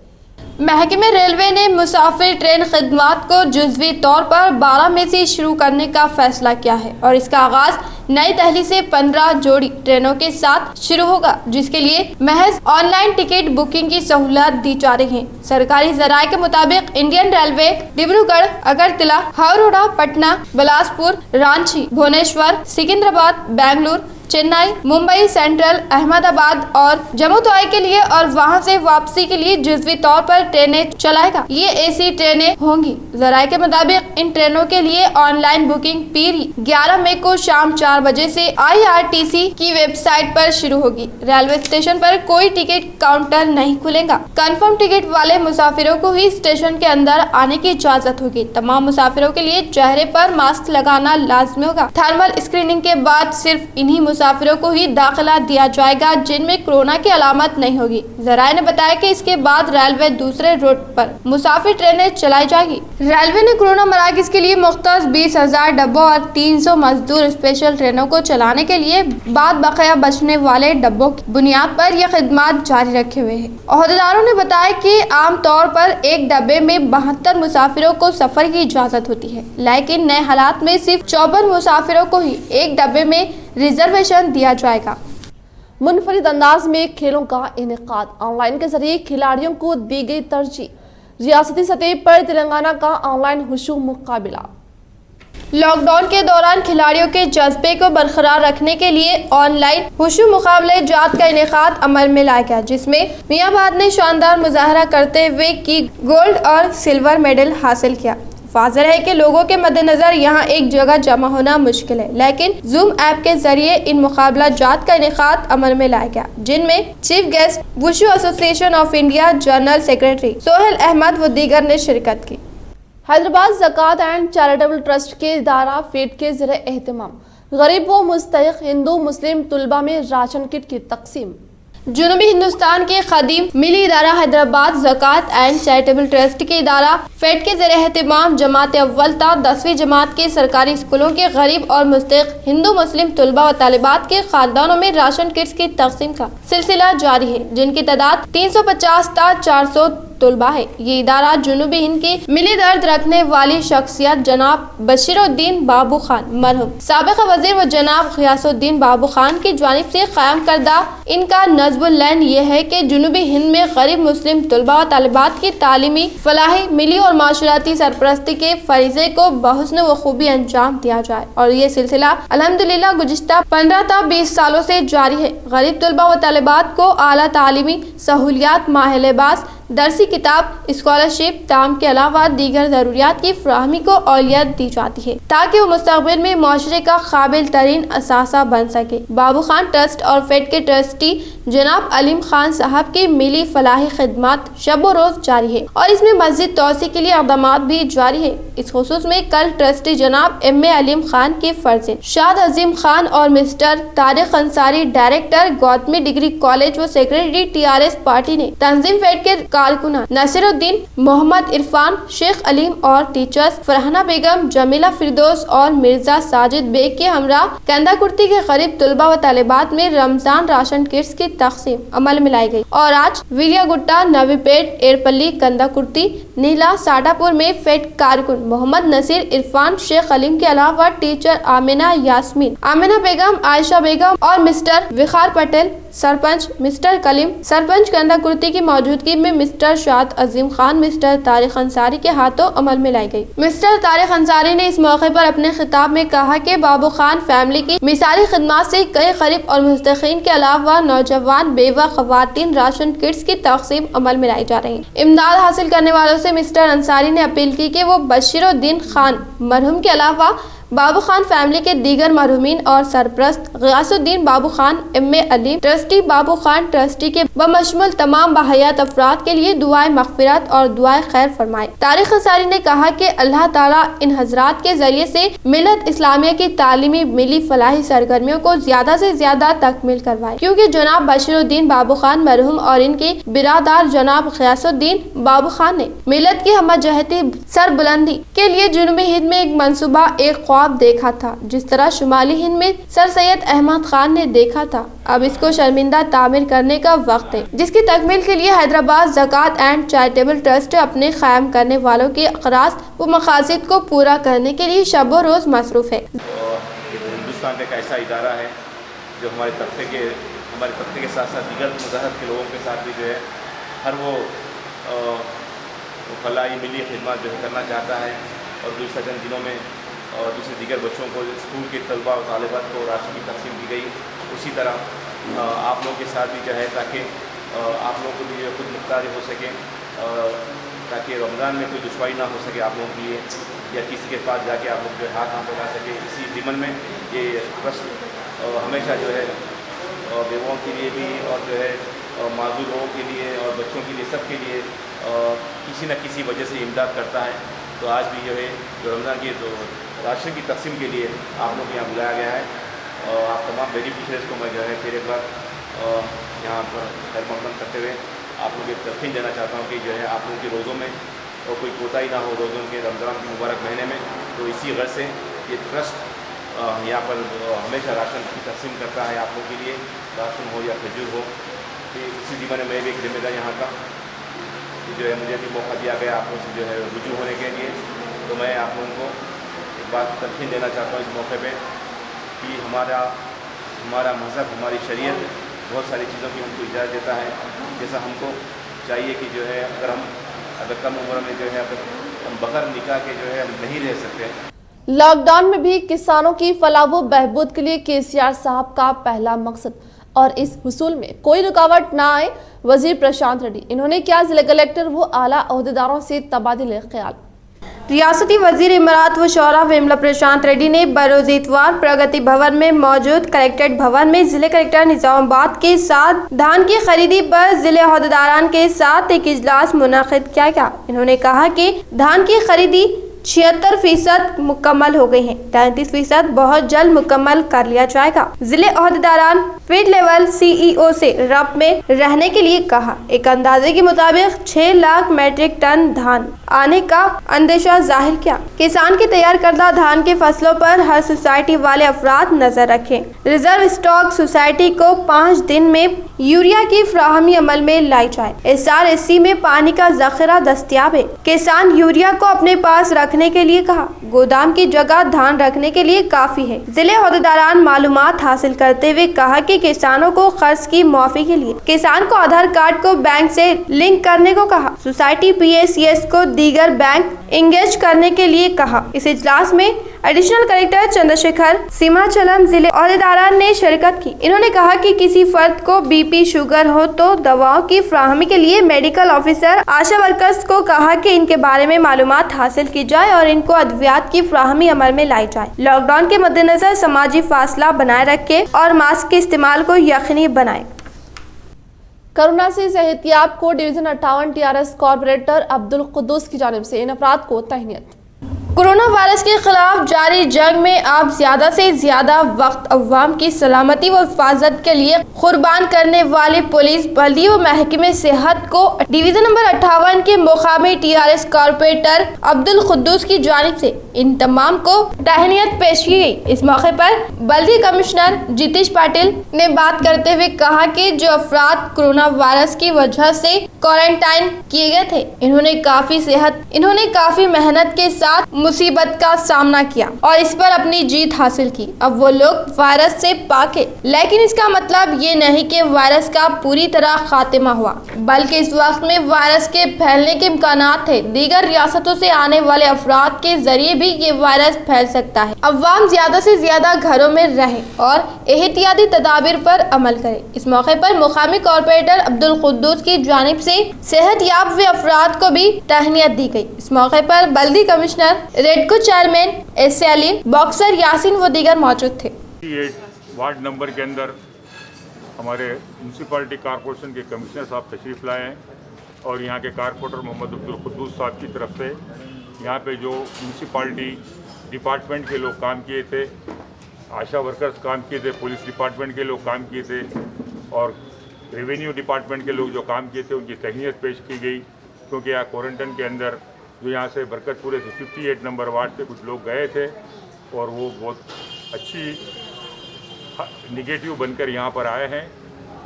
महकमे रेलवे ने मुसाफिर ट्रेन खिदमात को जुज़वी तौर पर 12 में से शुरू करने का फैसला किया है और इसका आगाज नई दिल्ली से 15 जोड़ी ट्रेनों के साथ शुरू होगा, जिसके लिए महज ऑनलाइन टिकट बुकिंग की सहूलत दी जा रही है। सरकारी जराये के मुताबिक Indian railway Dibrugarh, Agartala, Howrah, Patna, Bilaspur, Ranchi, Bhubaneswar, Secunderabad, Bengaluru, Chennai, Mumbai Central, Ahmedabad और जम्मू तवी के लिए और वहां से वापसी के लिए जुज़वी तौर पर ट्रेनें चलाएगा। ये एसी ट्रेनें होंगी। जराये के मुताबिक इन ट्रेनों के लिए ऑनलाइन बुकिंग पीर 11 मई को शाम 4 बजे से IRTC की वेबसाइट पर शुरू होगी। रेलवे स्टेशन पर कोई टिकट काउंटर नहीं खुलेगा। कंफर्म टिकट वाले मुसाफिरों को ही स्टेशन के अंदर आने की इजाजत होगी। तमाम मुसाफिरों के लिए चेहरे पर मास्क लगाना लाजमी होगा। थर्मल स्क्रीनिंग के बाद सिर्फ इन्हीं मुसाफिरों को ही दाखिला दिया जाएगा जिनमें कोरोना की अलामत नहीं होगी। जराये ने बताया कि इसके बाद रेलवे दूसरे रूट पर मुसाफिर ट्रेनें चलाई जाएगी। रेलवे ने कोरोना मराकज के लिए मुख्तस 20,000 डब्बों और 300 मजदूर स्पेशल ट्रेनों को चलाने के लिए बाद बकाया बचने वाले डब्बों की बुनियाद पर यह खिदमत जारी रखे हुए है। ओहदेदारों ने बताया कि आम तौर पर एक डब्बे में 72 मुसाफिरों को सफर की इजाजत होती है, लेकिन नए हालात में सिर्फ 54 मुसाफिरों को ही एक डब्बे में रिजर्वेशन दिया जाएगा। मुनफरिद अंदाज में खेलों का इनेकाद। ऑनलाइन के जरिए खिलाड़ियों को दी गई तरजीह। रियासती सतह पर तेलंगाना का ऑनलाइन हुशू मुकाबला। लॉकडाउन के दौरान खिलाड़ियों के जज्बे को बरकरार रखने के लिए ऑनलाइन हुशू मुकाबले जात का इनेकाद अमल में लाया गया, जिसमें मियाँबाद ने शानदार मुजाहरा करते हुए की गोल्ड और सिल्वर मेडल हासिल किया। वाज़ेह है कि लोगों के मद्देनजर यहाँ एक जगह जमा होना मुश्किल है, लेकिन जूम ऐप के जरिए इन मुकाबला जात का इनेकाद अमल में लाया गया, जिनमें chief guest wushu association of India general secretary Sohail Ahmed व दीगर ने शिरकत की। हैदराबाद ज़कात एंड चैरिटेबल ट्रस्ट के इदारा फेड के ज़रिए एहतमाम गरीब व मुस्तहिक हिंदू मुस्लिम तुलबा में राशन किट की तकसीम। जुनूबी हिंदुस्तान के खदीम मिली इदारा हैदराबाद ज़कात एंड चैरिटेबल ट्रस्ट के इदारा फेड के ज़रिए एहतमाम जमात अव्वल ता 10वीं जमात के सरकारी स्कूलों के गरीब और मुस्तहिक हिंदू मुस्लिम तुलबा व तालिबात के खानदानों में राशन किट्स की तकसीम का सिलसिला जारी है, जिनकी तादाद 350 ता 400 तलबा है। ये इदारा जुनूबी हिंद के मिली दर्द रखने वाली शख्सियत जनाब बशीरुद्दीन बाबू खान मरहूम साबिक वजीर व जनाब गियासुद्दीन बाबू खान की जानिब से कायम करदा इनका नज़्बुल लैन ये है कि जुनूबी हिंद में गरीब मुस्लिम तलबा व तालिबात की तालीमी, फलाही, मिली और माशराती सरपरस्ती के फरीज़े को बहुस्न व खूबी अंजाम दिया जाए और ये सिलसिला अल्हम्दुलिल्लाह गुज़िश्ता 15 ta 20 सालों से जारी है। गरीब तलबा व तालिबात को आला तालीमी सहूलियात, माह लिबास, दरसी किताब, स्कॉलरशिप, ताम के अलावा दीगर ज़रूरियात की फ्राहमी को औलियत दी जाती है ताकि वो मुस्तक़बिल में माशरे का काबिल तरीन असासा बन सके। बाबू खान ट्रस्ट और फेड के ट्रस्टी जनाब अलीम खान साहब की मिली फलाही खिदमत शब रोज़ जारी है और इसमें मस्जिद तोसी के लिए इक़दामात भी जारी है। इस खुसूस में कल ट्रस्टी जनाब एम ए अलीम खान के फर्जंद शाद अजीम खान और mister Tariq Ansari, director Gautami degree college व सेक्रेटरी TRS पार्टी ने तंजीम फेड के कारकुना नसीरुद्दीन, मोहम्मद इरफान, शेख अलीम और टीचर्स फरहाना बेगम, जमीला फिरदौस और मिर्जा साजिद बेग के हमरा कंदा कुर्ती के गरीब तलबा व तालिबात में रमजान राशन किट्स की तकसीम अमल में लाई गई और आज विलिया गुट्टा, नवीपेट, एरपल्ली, कंदा कुर्ती, नीला, साडापुर में फेड कारकुन मोहम्मद नसीर, इरफान, शेख अलीम के अलावा टीचर आमिना यास्मीन, आमिना बेगम, आयशा बेगम और मिस्टर विखार पटेल, सरपंच मिस्टर कलीम, सरपंच कंदा कुर्ती की मौजूदगी में मिस्टर शाद अजीम खान, मिस्टर तारिक अंसारी के हाथों अमल में लाई गई। मिस्टर तारिक अंसारी ने इस मौके पर अपने खिताब में कहा कि बाबू खान फैमिली की मिसाली खिदमत से कई गरीब और मुस्तकीन के अलावा नौजवान, बेवा, खवातीन राशन किट्स की तकसीम अमल में लाई जा रही है। इमदाद हासिल करने वालों से मिस्टर अंसारी ने अपील की कि वो बशीरुद्दीन खान मरहूम के अलावा बाबू खान फैमिली के दीगर मरहूमीन और सरप्रस्त Giasuddin Babu Khan, M A Aleem, trustee Babu Khan trustee के बमशमुल तमाम बाहयात अफराद के लिए दुआए मग़फ़िरत और दुआए खैर फरमाए। तारिक अंसारी ने कहा कि अल्लाह ताला इन हजरात के जरिए से मिलत इस्लामिया की तालीमी, मिली फलाही सरगर्मियों को ज्यादा से ज्यादा तकमील करवाए, क्योंकि जनाब बशीरुद्दीन बाबू खान मरहूम और इनके बिरादार जनाब गियासुद्दीन बाबू खान ने मिलत की हमजहती सरबुलंदी के लिए जुनूबी हिंद में एक मंसूबा, एक देखा था, जिस तरह शुमाली हिंद में सर सैयद अहमद खान ने देखा था। अब इसको शर्मिंदा तामीर करने का वक्त है, जिसकी तकमील के लिए हैदराबाद ज़कात एंड चैरिटेबल ट्रस्ट अपने कायम करने वालों के अक़राज़ व मक़ासिद को पूरा करने के लिए शब रोज़ मसरूफ़ है। हिंदुस्तान का एक ऐसा इदारा है जो हमारे तबके के साथ साथ दीगर मज़हब के लोगों के साथ भी जो है हर वो फलाही मिली खिदमत जो करना चाहता है और दूसरे चंद दिनों में और दूसरे दीगर बच्चों को स्कूल के तलबा और तालिबात को राशन की तकसीम की गई। उसी तरह आप लोगों के साथ भी जो है ताकि आप लोगों को भी खुद मुख्तार हो सके, ताकि रमज़ान में कोई दुश्वारी ना हो सके आप लोगों के लिए या किसी के पास जाके आप लोग जो है हाथ ना फैला सके। इसी ज़िम्मन में ये ट्रस्ट हमेशा जो है बेवाओं के लिए भी और जो है माजूर लोगों के लिए और बच्चों के लिए, सब के लिए किसी न किसी वजह से इमदाद करता है। तो आज भी जो है जो रमज़ान की तो राशन की तकसीम के लिए आप लोग यहाँ बुलाया गया है और आप तमाम बेनिफिशरीज़ को मैं जो है फिर एक बार यहाँ पर खैर मकदम करते हुए आप लोग एक तलखीन देना चाहता हूँ कि जो है आप लोगों के रोज़ों में और कोई कोताही ना हो रोज़ों के रमज़ान के मुबारक महीने में। तो इसी गर्ज से ये ट्रस्ट यहाँ पर हमेशा राशन की तकसीम करता है आप लोगों के लिए, राशन हो या खजूर हो। तो इसी ज़िम्मे में भी एक जिम्मेदार यहाँ का जो है मुझे भी मौका दिया गया आप लोगों से जो है रुजू होने के लिए। तो मैं आप लोगों को एक बात तलखीन देना चाहता हूँ इस मौके पे कि हमारा मज़हब, हमारी शरीयत बहुत सारी चीज़ों की हमको इजाज़त देता है। जैसा हमको चाहिए कि जो है अगर कम उम्र में जो है अगर हम बगैर निकाह के जो है हम नहीं रह सकते। लॉकडाउन में भी किसानों की फलाह व बहबूद के लिए केसीआर साहब का पहला मकसद और इस हुसूल में कोई रुकावट ना आए, वजीर प्रशांत रेड्डी इन्होंने किया जिला कलेक्टर व आला अहदेदारों से तबादले ख्याल। रियासती वजीर इमारत व शौरा वेमला प्रशांत रेड्डी ने बरोज इतवार प्रगति भवन में मौजूद कलेक्ट्रेट भवन में जिले कलेक्टर निजामाबाद के साथ धान की खरीदी पर जिले अहदेदारान के साथ एक इजलास मुनाकिद किया गया। इन्होंने कहा कि धान की खरीदी 76% मुकम्मल हो गई हैं। 33% बहुत जल्द मुकम्मल कर लिया जाएगा। जिले ओहदेदारान फील्ड लेवल CEO से रब में रहने के लिए कहा। एक अंदाजे के मुताबिक 6 लाख मीट्रिक टन धान आने का अंदेशा जाहिर किया। किसान के तैयार करदा धान के फसलों पर हर सोसाइटी वाले अफराद नजर रखें। रिजर्व स्टॉक सोसाइटी को 5 दिन में यूरिया की फ्राहमी अमल में लाई जाए। SRSC में पानी का जखीरा दस्तियाब है। किसान यूरिया को अपने पास रखने के लिए कहा। गोदाम की जगह धान रखने के लिए काफी है। जिले ओहदेदारान मालूमात हासिल करते हुए कहा कि किसानों को कर्ज की माफी के लिए किसान को आधार कार्ड को बैंक से लिंक करने को कहा। सोसाइटी PACS को दीगर बैंक इंगेज करने के लिए कहा। इस इजलास में एडिशनल कलेक्टर चंद्रशेखर सीमाचलम जिले ओहदेदारान ने शिरकत की। इन्होंने कहा कि किसी फर्द को BP शुगर हो तो दवाओं की फ्राहमी के लिए मेडिकल ऑफिसर आशा वर्कर्स को कहा कि इनके बारे में मालूमात हासिल की जाए और इनको अद्वियात की फ्राहमी अमल में लाई जाए। लॉकडाउन के मद्देनजर समाजी फासला बनाए रखे और मास्क के इस्तेमाल को यकीनी बनाए। कोरोना से सेहतियाब को division 58 TRS corporator Abdul Quddus की जानिब से इन अफराद को तहनीत। कोरोना वायरस के खिलाफ जारी जंग में आप ज्यादा से ज्यादा वक्त अवाम की सलामती व हिफाजत के लिए कुर्बान करने वाले पुलिस बल्दी व महकमे सेहत को डिवीजन नंबर 58 के मुकामी TRS कॉर्पोरेटर अब्दुल कुद्दूस की जानिब से इन तमाम को तहनीत पेश की गई। इस मौके पर बल्दी कमिश्नर जितेश पाटिल ने बात करते हुए कहा कि जो अफराद कोरोना वायरस की वजह से क्वारंटाइन किए गए थे, इन्होंने काफी मेहनत के साथ मुसीबत का सामना किया और इस पर अपनी जीत हासिल की। अब वो लोग वायरस से पाक है, लेकिन इसका मतलब ये नहीं कि वायरस का पूरी तरह खात्मा हुआ, बल्कि इस वक्त में वायरस के फैलने के इम्कानात है। दीगर रियासतों से आने वाले अफराद के जरिए भी ये वायरस फैल सकता है। अवाम ज्यादा से ज्यादा घरों में रहें और एहतियाती तदाबीर पर अमल करें। इस मौके पर मुकामी कॉर्पोरेटर अब्दुल कुद्दूस की जानिब से सेहतयाब हुए अफराद को भी तहनीत दी गई। इस मौके पर बल्दी commissioner Redco chairman SC Ali, boxer Yasin व दीगर मौजूद थे। वार्ड नंबर के अंदर हमारे म्यूनसिपालिटी कॉरपोरेशन के कमिश्नर साहब तशरीफ़ लाए हैं और यहाँ के कॉरपोरेटर मोहम्मद अब्दुल कुद्दूस साहब की तरफ से यहाँ पे जो म्यूनसिपालिटी डिपार्टमेंट के लोग काम किए थे, आशा वर्कर्स काम किए थे, पुलिस डिपार्टमेंट के लोग काम किए थे और रेवेन्यू डिपार्टमेंट के लोग जो काम किए थे उनकी तहनीत पेश की गई। क्योंकि यहाँ क्वारंटाइन के अंदर जो यहाँ से बरकतपुरे से 58 नंबर वार्ड से कुछ लोग गए थे और वो बहुत अच्छी निगेटिव बनकर यहाँ पर आए हैं।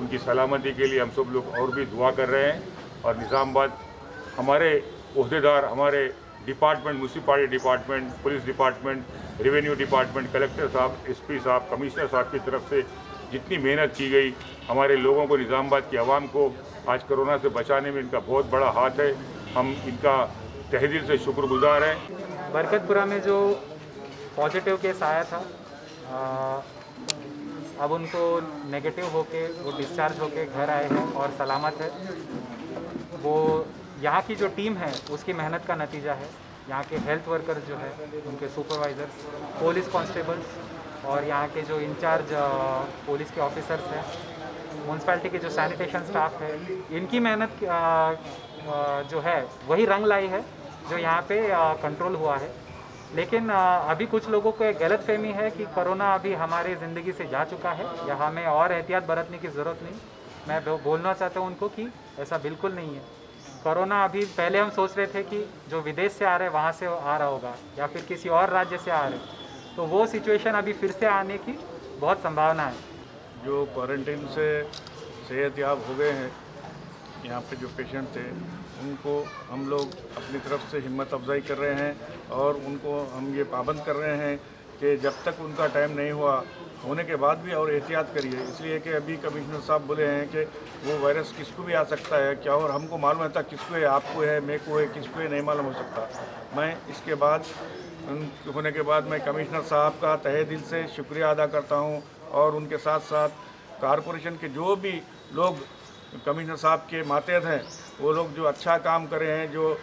उनकी सलामती के लिए हम सब लोग और भी दुआ कर रहे हैं। और निज़ामाबाद हमारे ओहदेदार, हमारे department, municipality department, police department, revenue department, collector साहब, SP साहब, कमिश्नर साहब की तरफ से जितनी मेहनत की गई, हमारे लोगों को, निज़ामाबाद की आवाम को आज कोरोना से बचाने में इनका बहुत बड़ा हाथ है। हम इनका तहे दिल से शुक्रगुजार हैं। बरकतपुरा में जो पॉजिटिव केस आया था, अब उनको नेगेटिव होके वो डिस्चार्ज होके घर आए हैं और सलामत है। वो यहाँ की जो टीम है उसकी मेहनत का नतीजा है। यहाँ के हेल्थ वर्कर्स जो है, उनके सुपरवाइज़र्स, पुलिस कांस्टेबल्स और यहाँ के जो इंचार्ज पुलिस के ऑफिसर्स हैं, म्यूनसिपैलिटी के जो सैनिटेशन स्टाफ है, इनकी मेहनत जो है वही रंग लाई है जो यहाँ पे कंट्रोल हुआ है। लेकिन अभी कुछ लोगों को एक गलत फहमी है कि कोरोना अभी हमारे ज़िंदगी से जा चुका है या हमें और एहतियात बरतने की ज़रूरत नहीं। मैं बोलना चाहता हूँ उनको कि ऐसा बिल्कुल नहीं है। कोरोना अभी, पहले हम सोच रहे थे कि जो विदेश से आ रहे वहाँ से आ रहा होगा या फिर किसी और राज्य से आ रहे, तो वो सिचुएशन अभी फिर से आने की बहुत संभावना है। जो क्वारंटीन से सेहतयाब हो गए हैं, यहाँ पे जो पेशेंट थे, उनको हम लोग अपनी तरफ से हिम्मत अफजाई कर रहे हैं और उनको हम ये पाबंद कर रहे हैं कि जब तक उनका टाइम नहीं हुआ, होने के बाद भी और एहतियात करिए। इसलिए कि अभी कमिश्नर साहब बोले हैं कि वो वायरस किसको भी आ सकता है क्या, और हमको मालूम है था किसको है, आपको है, मेरे को है, किसको है नहीं मालूम हो सकता। मैं इसके बाद होने के बाद मैं कमिश्नर साहब का तहे दिल से शुक्रिया अदा करता हूँ और उनके साथ साथ कॉरपोरेशन के जो भी लोग कमिश्नर साहब के मातहत हैं, वो लोग जो अच्छा काम करे हैं, जो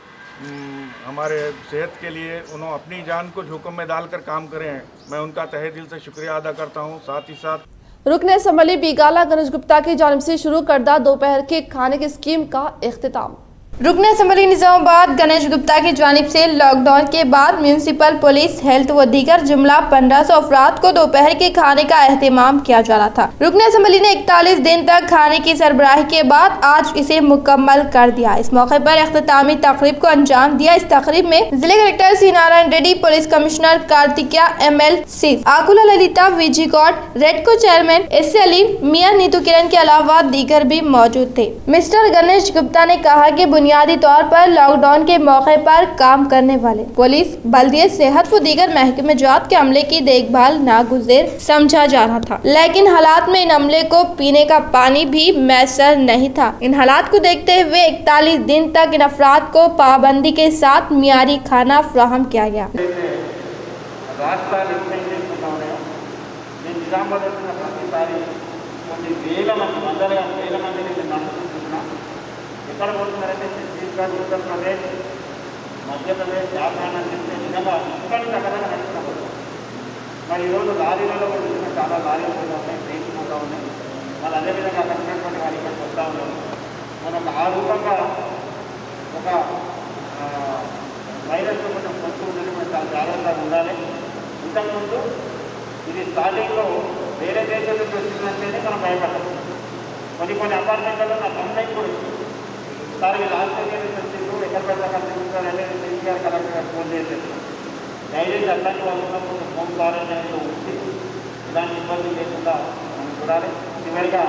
हमारे सेहत के लिए उन्होंने अपनी जान को जोखिम में डालकर काम करे हैं, मैं उनका तहे दिल से शुक्रिया अदा करता हूं। साथ ही साथ रुकन असम्बली बीगाला गणेश गुप्ता की जानिब से शुरू करदा दोपहर के खाने की स्कीम का इख्तिताम। रुकन असम्बली निजामाबाद गणेश गुप्ता की जानिब से लॉकडाउन के बाद म्यूनिसिपल पुलिस हेल्थ व दीगर जुमला 1500 अफराद को दोपहर के खाने का एहतमाम किया जा रहा था। रुकन असम्बली ने 41 दिन तक खाने की सरबराही के बाद आज इसे मुकम्मल कर दिया। इस मौके पर इख्तितामी तकरीब को अंजाम दिया। इस तकरीब में जिले collector C Narayan Reddy, police commissioner Kartikeya MLC, Akula Lalitha, VG Goud, Redco chairman SC Aleem, मियां नीतू किरण के अलावा दीगर भी मौजूद थे। मिस्टर गणेश गुप्ता ने कहा कि बुनियादी तौर पर लॉकडाउन के मौके पर काम करने वाले पुलिस, बल्दिया, सेहत व दीगर महकमे जात के अमले की देखभाल नागुज़ेर समझा जा रहा था, लेकिन हालात में इन अमले को पीने का पानी भी मैसर नहीं था। इन हालात को देखते हुए 41 दिन तक इन अफराद को पाबंदी के साथ मियारी खाना फराहम किया गया। ఎక్కడ పోతున్నారంటే ఛత్తీస్గఢ్, ఉత్తరప్రదేశ్, మధ్యప్రదేశ్, జార్ఖండ్ అని చెప్పి నిజంగా ఇక్కడి దగ్గర నడుస్తున్నారు. మరి ఈరోజు లారీలలో కూడా చూసిన చాలా లారీలు కూడా ఉన్నాయి, ట్రైన్స్ కూడా ఉన్నాయి. మళ్ళీ అదేవిధంగా అక్కడ ఉన్నటువంటి వారి ఇక్కడికి వస్తూ ఉన్నారు. మనం ఆ రూపంగా ఒక వైరస్ కొంచెం పొందుతూ ఉందని మనం చాలా జాగ్రత్తగా ఉండాలి. ఇంతకుముందు ఇది స్టార్టింగ్లో వేరే దేశం నుంచి వచ్చిందంటేనే మనం భయపడ్డాం. కొన్ని అపార్ట్మెంట్లలో నాకు కంప్లైంట్ కూడా వచ్చింది. సార్ వీళ్ళు ఆస్ట్రేలియా నుంచి వచ్చిండ్రు, ఎక్కడ పెడతారు చూపించారంటే కేసీఆర్ కలెక్టర్ గారు ఫోన్ చేసేది. డైరెక్ట్ అట్లాంటి వాళ్ళు ఉన్నప్పుడు హోమ్ క్వారంటైన్లో ఉంచి ఇలాంటి ఇబ్బంది లేకుండా మనం చూడాలి. చివరిగా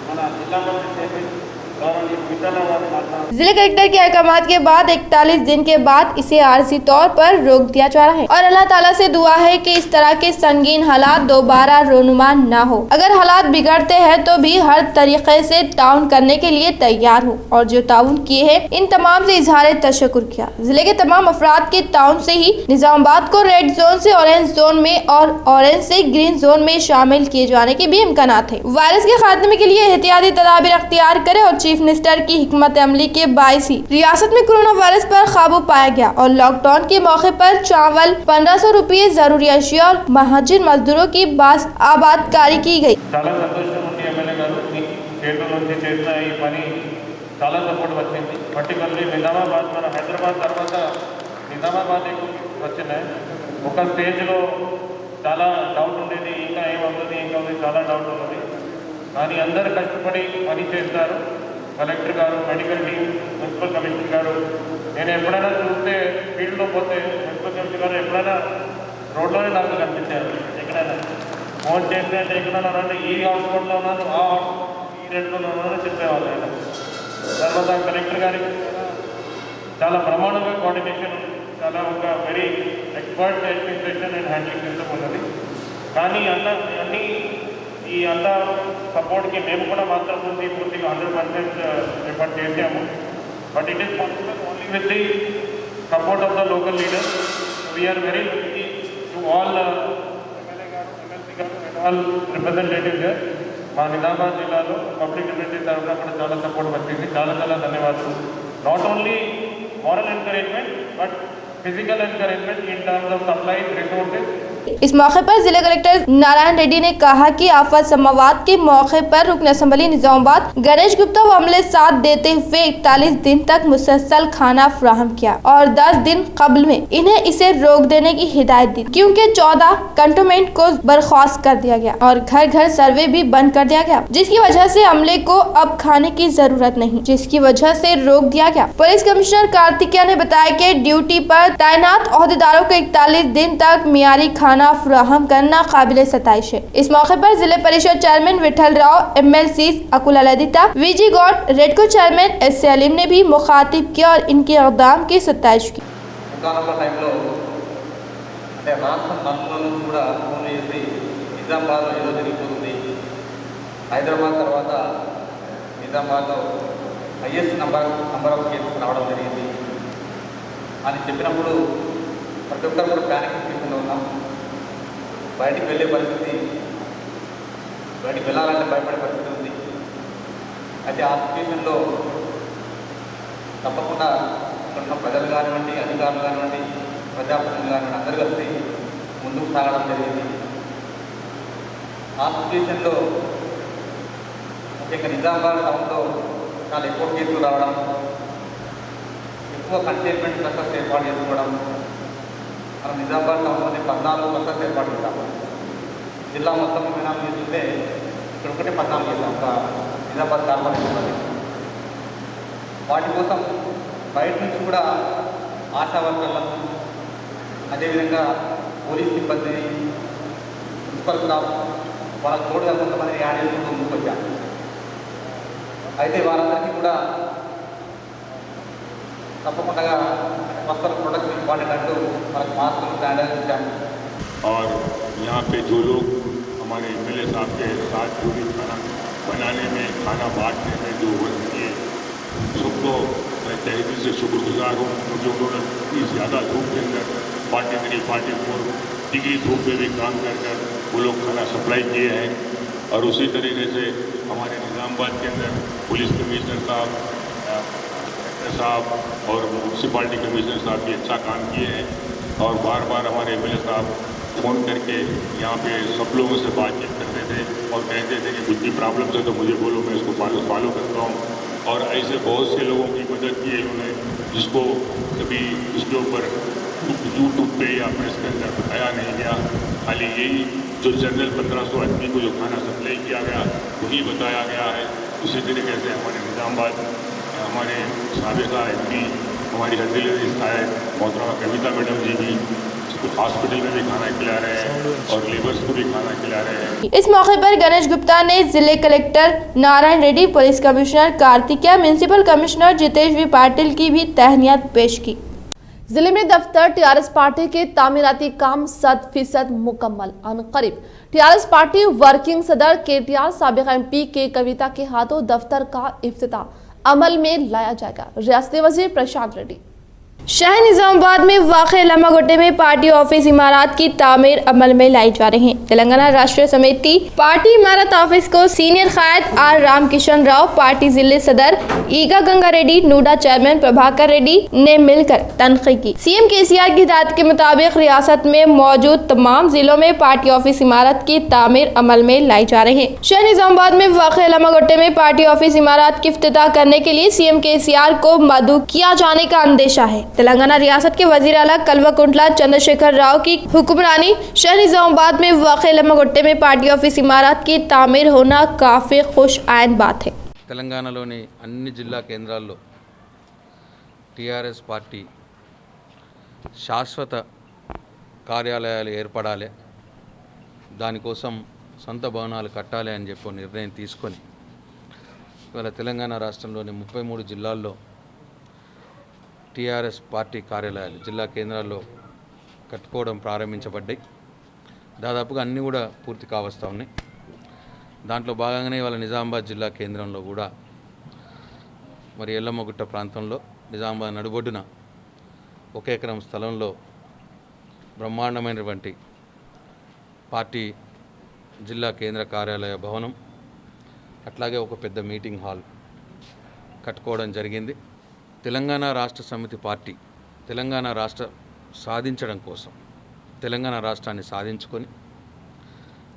మన జిల్లా పరిషత్ చైర్మన్ जिले कलेक्टर के अहकाम के बाद 41 दिन के बाद इसे आर्जी तौर पर रोक दिया जा रहा है और अल्लाह ताला से दुआ है कि इस तरह के संगीन हालात दोबारा रोनुमा ना हो। अगर हालात बिगड़ते हैं तो भी हर तरीके से ताउन करने के लिए तैयार हूँ और जो ताउन किए हैं इन तमाम से इजहार तशक्कुर किया। जिले के तमाम अफराद के ताउन से ही निजामाबाद को रेड जोन से ऑरेंज जोन में और ऑरेंज से ग्रीन जोन में शामिल किए जाने के भी इम्कान है। वायरस के खात्मे के लिए एहतियाती तदाबीर अख्तियार करे और चीफ मिनिस्टर की हिकमत अमली के बायस ही रियासत में कोरोना वायरस पर काबू पाया गया और लॉकडाउन के मौके पर चावल 1500 रुपये, जरूरी अशिया और महाजिर मजदूरों की बास आबादकारी की गई। చాలా సపోర్ట్ వచ్చింది. పర్టికులర్లీ నిజామాబాద్, మన హైదరాబాద్ తర్వాత నిజామాబాద్ వచ్చినాయి. ఒక స్టేజ్లో చాలా డౌట్ ఉండేది, ఇంకా ఏమవుతుంది చాలా డౌట్ ఉన్నది. కానీ అందరు కష్టపడి పని చేస్తారు. కలెక్టర్ గారు, మెడికల్ టీమ్, మున్సిపల్ కమిషనర్ గారు. నేను ఎప్పుడైనా చూస్తే ఫీల్డ్లో పోతే మున్సిపల్ కమిషనర్ గారు ఎప్పుడైనా రోడ్లోనే నాకు కనిపించారు. ఎక్కడైనా ఫోన్ చేస్తే అంటే ఎక్కడైనా అంటే ఈ హాస్పిటల్లో ఉన్నాను, ఈ రెండులో ఉన్నాను చెప్పేవాళ్ళు. ఆయన తర్వాత కలెక్టర్ గారికి చాలా ప్రమాణంగా కోఆర్డినేషన్, చాలా ఒక very expert administration and handling system ఉన్నది. కానీ అన్నీ ఈ అంతా సపోర్ట్కి మేము కూడా మాత్రం పూర్తిగా 100% ఎఫర్ట్ చేసాము. But it is possible only with the support of the local leaders. We are very lucky to all MLA garu, MLC garu and all representatives. మా నిజామాబాద్ జిల్లాలో పబ్లిక్ రిప్రజెంటేటివ్ తరఫున కూడా చాలా సపోర్ట్ వచ్చింది. చాలా ధన్యవాదాలు. Not only moral encouragement but physical encouragement in terms of supply resources. इस मौके पर जिला कलेक्टर नारायण रेड्डी ने कहा कि आफत समावात के मौके पर रुकन असम्बली निजामाबाद गणेश गुप्ता व अमले साथ देते हुए 41 दिन तक मुसलसल खाना फराहम किया और 10 दिन कबल में इन्हें इसे रोक देने की हिदायत दी, क्योंकि 14 कंटोनमेंट को बर्खास्त कर दिया गया और घर घर सर्वे भी बंद कर दिया गया, जिसकी वजह से अमले को अब खाने की जरूरत नहीं, जिसकी वजह से रोक दिया गया। पुलिस कमिश्नर कार्तिकेया ने बताया कि ड्यूटी पर तैनात ओहदेदारों को 41 दिन तक मियारी खाना फराहम करना काबिल सताइश है। इस मौके पर जिले Parishad chairman Vithal Rao, MLC Akula Lalitha, VG Goud, Redco chairman SC Aleem ने भी मुखातिब किया और इनके इक़दाम की सताइश की। హైదరాబాద్ తర్వాత నిజామాబాద్లో హైయెస్ట్ నంబర్ ఆఫ్ కేసెస్ రావడం జరిగింది అని చెప్పినప్పుడు ప్రతి ఒక్కరు కూడా ప్యానిక్ సిచ్యువేషన్లో ఉన్నాం. బయటికి వెళ్ళే పరిస్థితి, బయటికి వెళ్ళాలంటే భయపడే పరిస్థితి ఉంది. అయితే ఆ సిచ్యువేషన్లో తప్పకుండా ఇక్కడ ప్రజలు కానివ్వండి, అధికారులు కానివ్వండి, ప్రజాప్రతినిధులు కానివ్వండి, అందరూ కలిసి ముందుకు సాగడం జరిగింది. ఆ సిచ్యువేషన్లో ముఖ్యంగా నిజామాబాద్ టౌన్లో చాలా ఎక్కువ కేసులు రావడం, ఎక్కువ కంటైన్మెంట్ క్లస్టర్స్ ఏర్పాటు చేసుకోవడం. మనం నిజామాబాద్ టౌన్లోని 14 క్లస్టర్స్ ఏర్పాటు చేశాము. జిల్లా మొత్తం మీద చూస్తే ఇక్కడ ఒకటే 14 చేశాం ఒక నిజామాబాద్ కార్పొరేషన్లో. వాటి కోసం బయట నుంచి కూడా ఆశా వర్కర్లను, అదేవిధంగా పోలీస్ సిబ్బందిని, మున్సిపల్ స్టాఫ్ వాళ్ళకు తోడుగా కొంతమంది యాడ్ చేసుకుంటూ ముందుకు వచ్చాము. అయితే వారందరికీ కూడా తప్పకుండా వస్త్ర ప్రొడక్ట్స్ ఇంపార్టెంట్ అంటూ మనకు మాస్కులు శానిటైజర్ ఇచ్చాము. और यहाँ पे जो लोग हमारे एमएलए साहब के साथ जुड़ी खाना बनाने में, खाना बांटने में जो वर्क किए, सबको मैं तहे दिल से शुक्रगुजार हूँ, क्योंकि उन्होंने इतनी ज़्यादा धूप के अंदर 43-44 डिग्री धूप में भी काम कर वो लोग खाना सप्लाई किए हैं. और उसी तरीके से हमारे निज़ामाबाद के अंदर पुलिस कमिश्नर साहब और म्यूनसिपाल्टी कमिश्नर साहब भी अच्छा काम किए हैं. और बार बार हमारे एमएलए साहब फ़ोन करके यहाँ पे सब लोगों से बातचीत करते थे और कहते थे कि कुछ भी प्रॉब्लम है तो मुझे बोलो, मैं इसको फॉलो करता हूँ. और ऐसे बहुत से लोगों की मदद की है इन्होंने, जिसको कभी इसके ऊपर यूट्यूब पे या प्रेस के अंदर बताया नहीं गया. खाली यही जो जनरल 1500 आदमी को जो खाना सप्लाई किया गया वही बताया गया है. उसी तरीके से हमारे निज़ामाबाद हमारे साबिका एमपी हमारी हल्दी साहब मोहतरमा कविता मैडम जी भी हॉस्पिटल में भी खाना खिला रहे हैं और लेबर्स को भी खाना खिला रहे हैं. इस मौके पर गणेश गुप्ता ने जिले collector Narayana Reddy, police commissioner Kartikeya, municipal commissioner Jitesh V Patil की भी तहनीत पेश की. जिले में दफ्तर टीआरएस पार्टी के तामीराती काम 100% मुकम्मल. अनकरीब टीआरएस पार्टी वर्किंग सदर केटीआर साबिका एमपी के कविता के हाथों दफ्तर का इफ्तिताह अमल में लाया जाएगा. रियासती वजीर प्रशांत रेड्डी. शहर निजामाबाद में वाक़ लम्हागुट्टे में पार्टी ऑफिस इमारत की तामीर अमल में लाई जा रही है. तेलंगाना राष्ट्रीय समिति पार्टी इमारत ऑफिस को सीनियर कायद आर रामकिशन राव, पार्टी जिले सदर ईगा गंगा रेड्डी, नूडा चेयरमैन प्रभाकर रेड्डी ने मिलकर तनकीद की. सीएम केसीआर की हिदायत के मुताबिक रियासत में मौजूद तमाम जिलों में पार्टी ऑफिस इमारत की तामीर अमल में लाई जा रही है. शहर निजामाबाद में वाक़ लम्हागुट्टे में पार्टी ऑफिस इमारत की इफ्तिताह करने के लिए सीएम केसीआर को मदऊ किया जाने का अंदेशा है. तेलंगाना रियासत के वजीर आला कल्वाकुंटला चंद्रशेखर राव की हुक्मरानी शहर निजामाबाद में वाक़ लम्हागुट्टे में पार्टी ऑफिस इमारत की तामीर होना काफ़ी खुश आइन बात है. తెలంగాణలోని అన్ని జిల్లా కేంద్రాల్లో టీఆర్ఎస్ పార్టీ శాశ్వత కార్యాలయాలు ఏర్పడాలి, దానికోసం సొంత భవనాలు కట్టాలి అని చెప్పి నిర్ణయం తీసుకొని ఇవాళ తెలంగాణ రాష్ట్రంలోని 33 జిల్లాల్లో టీఆర్ఎస్ పార్టీ కార్యాలయాలు జిల్లా కేంద్రాల్లో కట్టుకోవడం ప్రారంభించబడ్డాయి. దాదాపుగా అన్నీ కూడా పూర్తి కావస్తూ ఉన్నాయి. దాంట్లో భాగంగానే ఇవాళ నిజామాబాద్ జిల్లా కేంద్రంలో కూడా మరి ఎల్లమ్మగుట్ట ప్రాంతంలో నిజామాబాద్ నడుబొడ్డున 1 ఎకరం స్థలంలో బ్రహ్మాండమైనటువంటి పార్టీ జిల్లా కేంద్ర కార్యాలయ భవనం, అట్లాగే ఒక పెద్ద మీటింగ్ హాల్ కట్టుకోవడం జరిగింది. తెలంగాణ రాష్ట్ర సమితి పార్టీ తెలంగాణ రాష్ట్ర సాధించడం కోసం తెలంగాణ రాష్ట్రాన్ని సాధించుకొని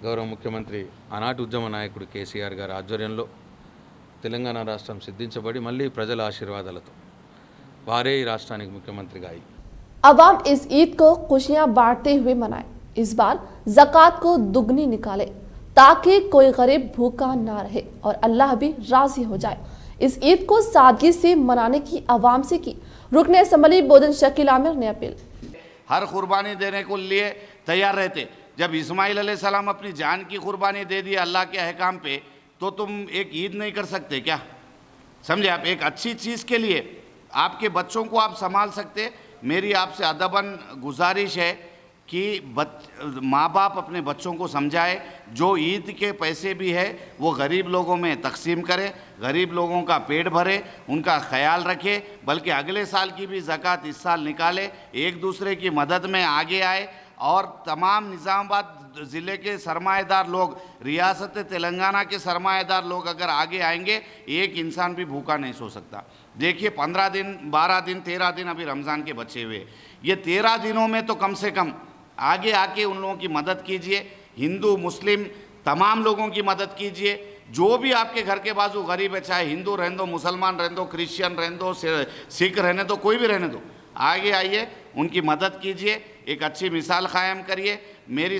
గౌరవ ముఖ్యమంత్రి ఆనాటి ఉద్యమ నాయకుడు కేసీఆర్ గారి ఆధ్వర్యంలో తెలంగాణ రాష్ట్రం సిద్ధించబడి మళ్ళీ ప్రజల ఆశీర్వాదాలతో వారే ఈ రాష్ట్రానికి ముఖ్యమంత్రిగా అయ్యి अवाम इस ईद को खुशियां बांटते हुए मनाए. इस बार ज़कात को दुगनी निकाले ताकि कोई गरीब भूखा ना रहे और अल्लाह भी राजी हो जाए. इस ईद को सादगी से मनाने की अवाम से की रुकने असम्बली बोधन शकील आमिर ने अपील. हर कुर्बानी देने को लिए तैयार रहते. जब इस्माइल अलैहिस्सलाम अपनी जान की कुर्बानी दे दी अल्लाह के अहकाम पे, तो तुम एक ईद नहीं कर सकते क्या? समझे आप? एक अच्छी चीज़ के लिए आपके बच्चों को आप संभाल सकते. मेरी आपसे अदबन गुजारिश है कि माँ बाप अपने बच्चों को समझाए, जो ईद के पैसे भी है वो गरीब लोगों में तकसीम करें, गरीब लोगों का पेट भरे, उनका ख्याल रखे, बल्कि अगले साल की भी ज़कात इस साल निकाले, एक दूसरे की मदद में आगे आए. और तमाम निज़ामाबाद ज़िले के सरमाएदार लोग, रियासत तेलंगाना के सरमाएदार लोग अगर आगे आएंगे, एक इंसान भी भूखा नहीं सो सकता. देखिए 15 दिन, 12 दिन, 13 दिन अभी रमज़ान के बचे हुए, ये 13 दिनों में तो कम से कम आगे आके उन लोगों की मदद कीजिए. हिंदू मुस्लिम तमाम लोगों की मदद कीजिए. जो भी आपके घर के बाजू गरीब है, चाहे हिंदू रहने दो, मुसलमान रहने दो, क्रिश्चियन रहने दो, सिख रहने दो, कोई भी रहने दो, आगे आइए, उनकी मदद कीजिए, एक अच्छी मिसाल कायम करिए। मेरी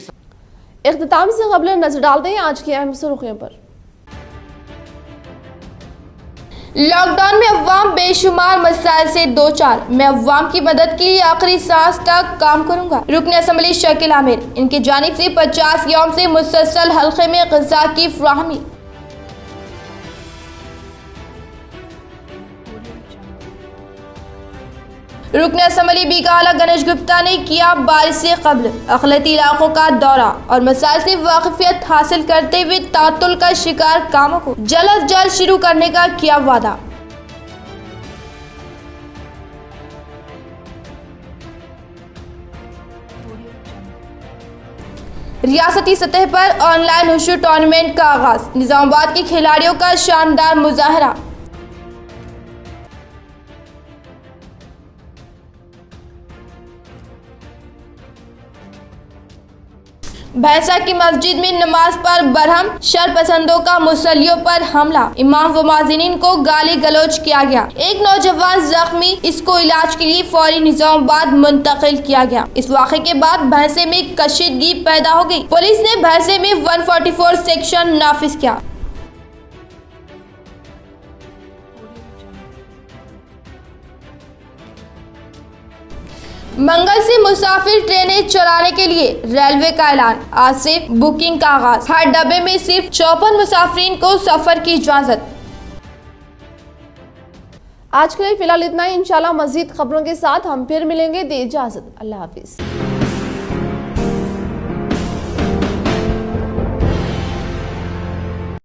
इख्तिताम से कबल नजर डालते हैं आज की अहम सुर्खियों पर। लॉकडाउन में अव्वाम बेशुमार मसाइल से दो चार, मैं अव्वाम की मदद के लिए आखिरी सांस तक काम करूंगा। रुकन असम्बली शकील आमिर, इनकी जानिब से 50 यौम से मुसलसल हल्के में ग़िज़ा की फ्राहमी। रुकन असम्बली बीकाला गणेश गुप्ता ने किया बारिश से कबल अक़लियती इलाकों का दौरा और मसाइल से वाक़िफ़ियत हासिल करते हुए तातुल का शिकार कामों को जल्द अज जल्द शुरू करने का किया वादा। रियासती सतह पर ऑनलाइन हुशु टूर्नामेंट का आगाज, निज़ामाबाद के खिलाड़ियों का शानदार मुजाहरा। भैंसा की मस्जिद में नमाज पर बरहम शरपसंदों का मुसल्लियों पर हमला, इमाम व मुअज्जिनीन को गाली गलौज किया गया। एक नौजवान जख्मी, इसको इलाज के लिए फौरी निजामाबाद मुंतकिल किया गया। इस वाक़े के बाद भैंसे में कशीदगी पैदा हो गई। पुलिस ने भैंसे में 144 सेक्शन नाफिज किया। मंगल से मुसाफिर ट्रेनें चलाने के लिए रेलवे का ऐलान, आज से बुकिंग का आगाज। हर डब्बे में सिर्फ 54 मुसाफिरीन को सफर की इजाजत। आज के लिए फिलहाल इतना ही। इंशाल्लाह मजीद खबरों के साथ हम फिर मिलेंगे। दे इजाजत, अल्लाह हाफिज।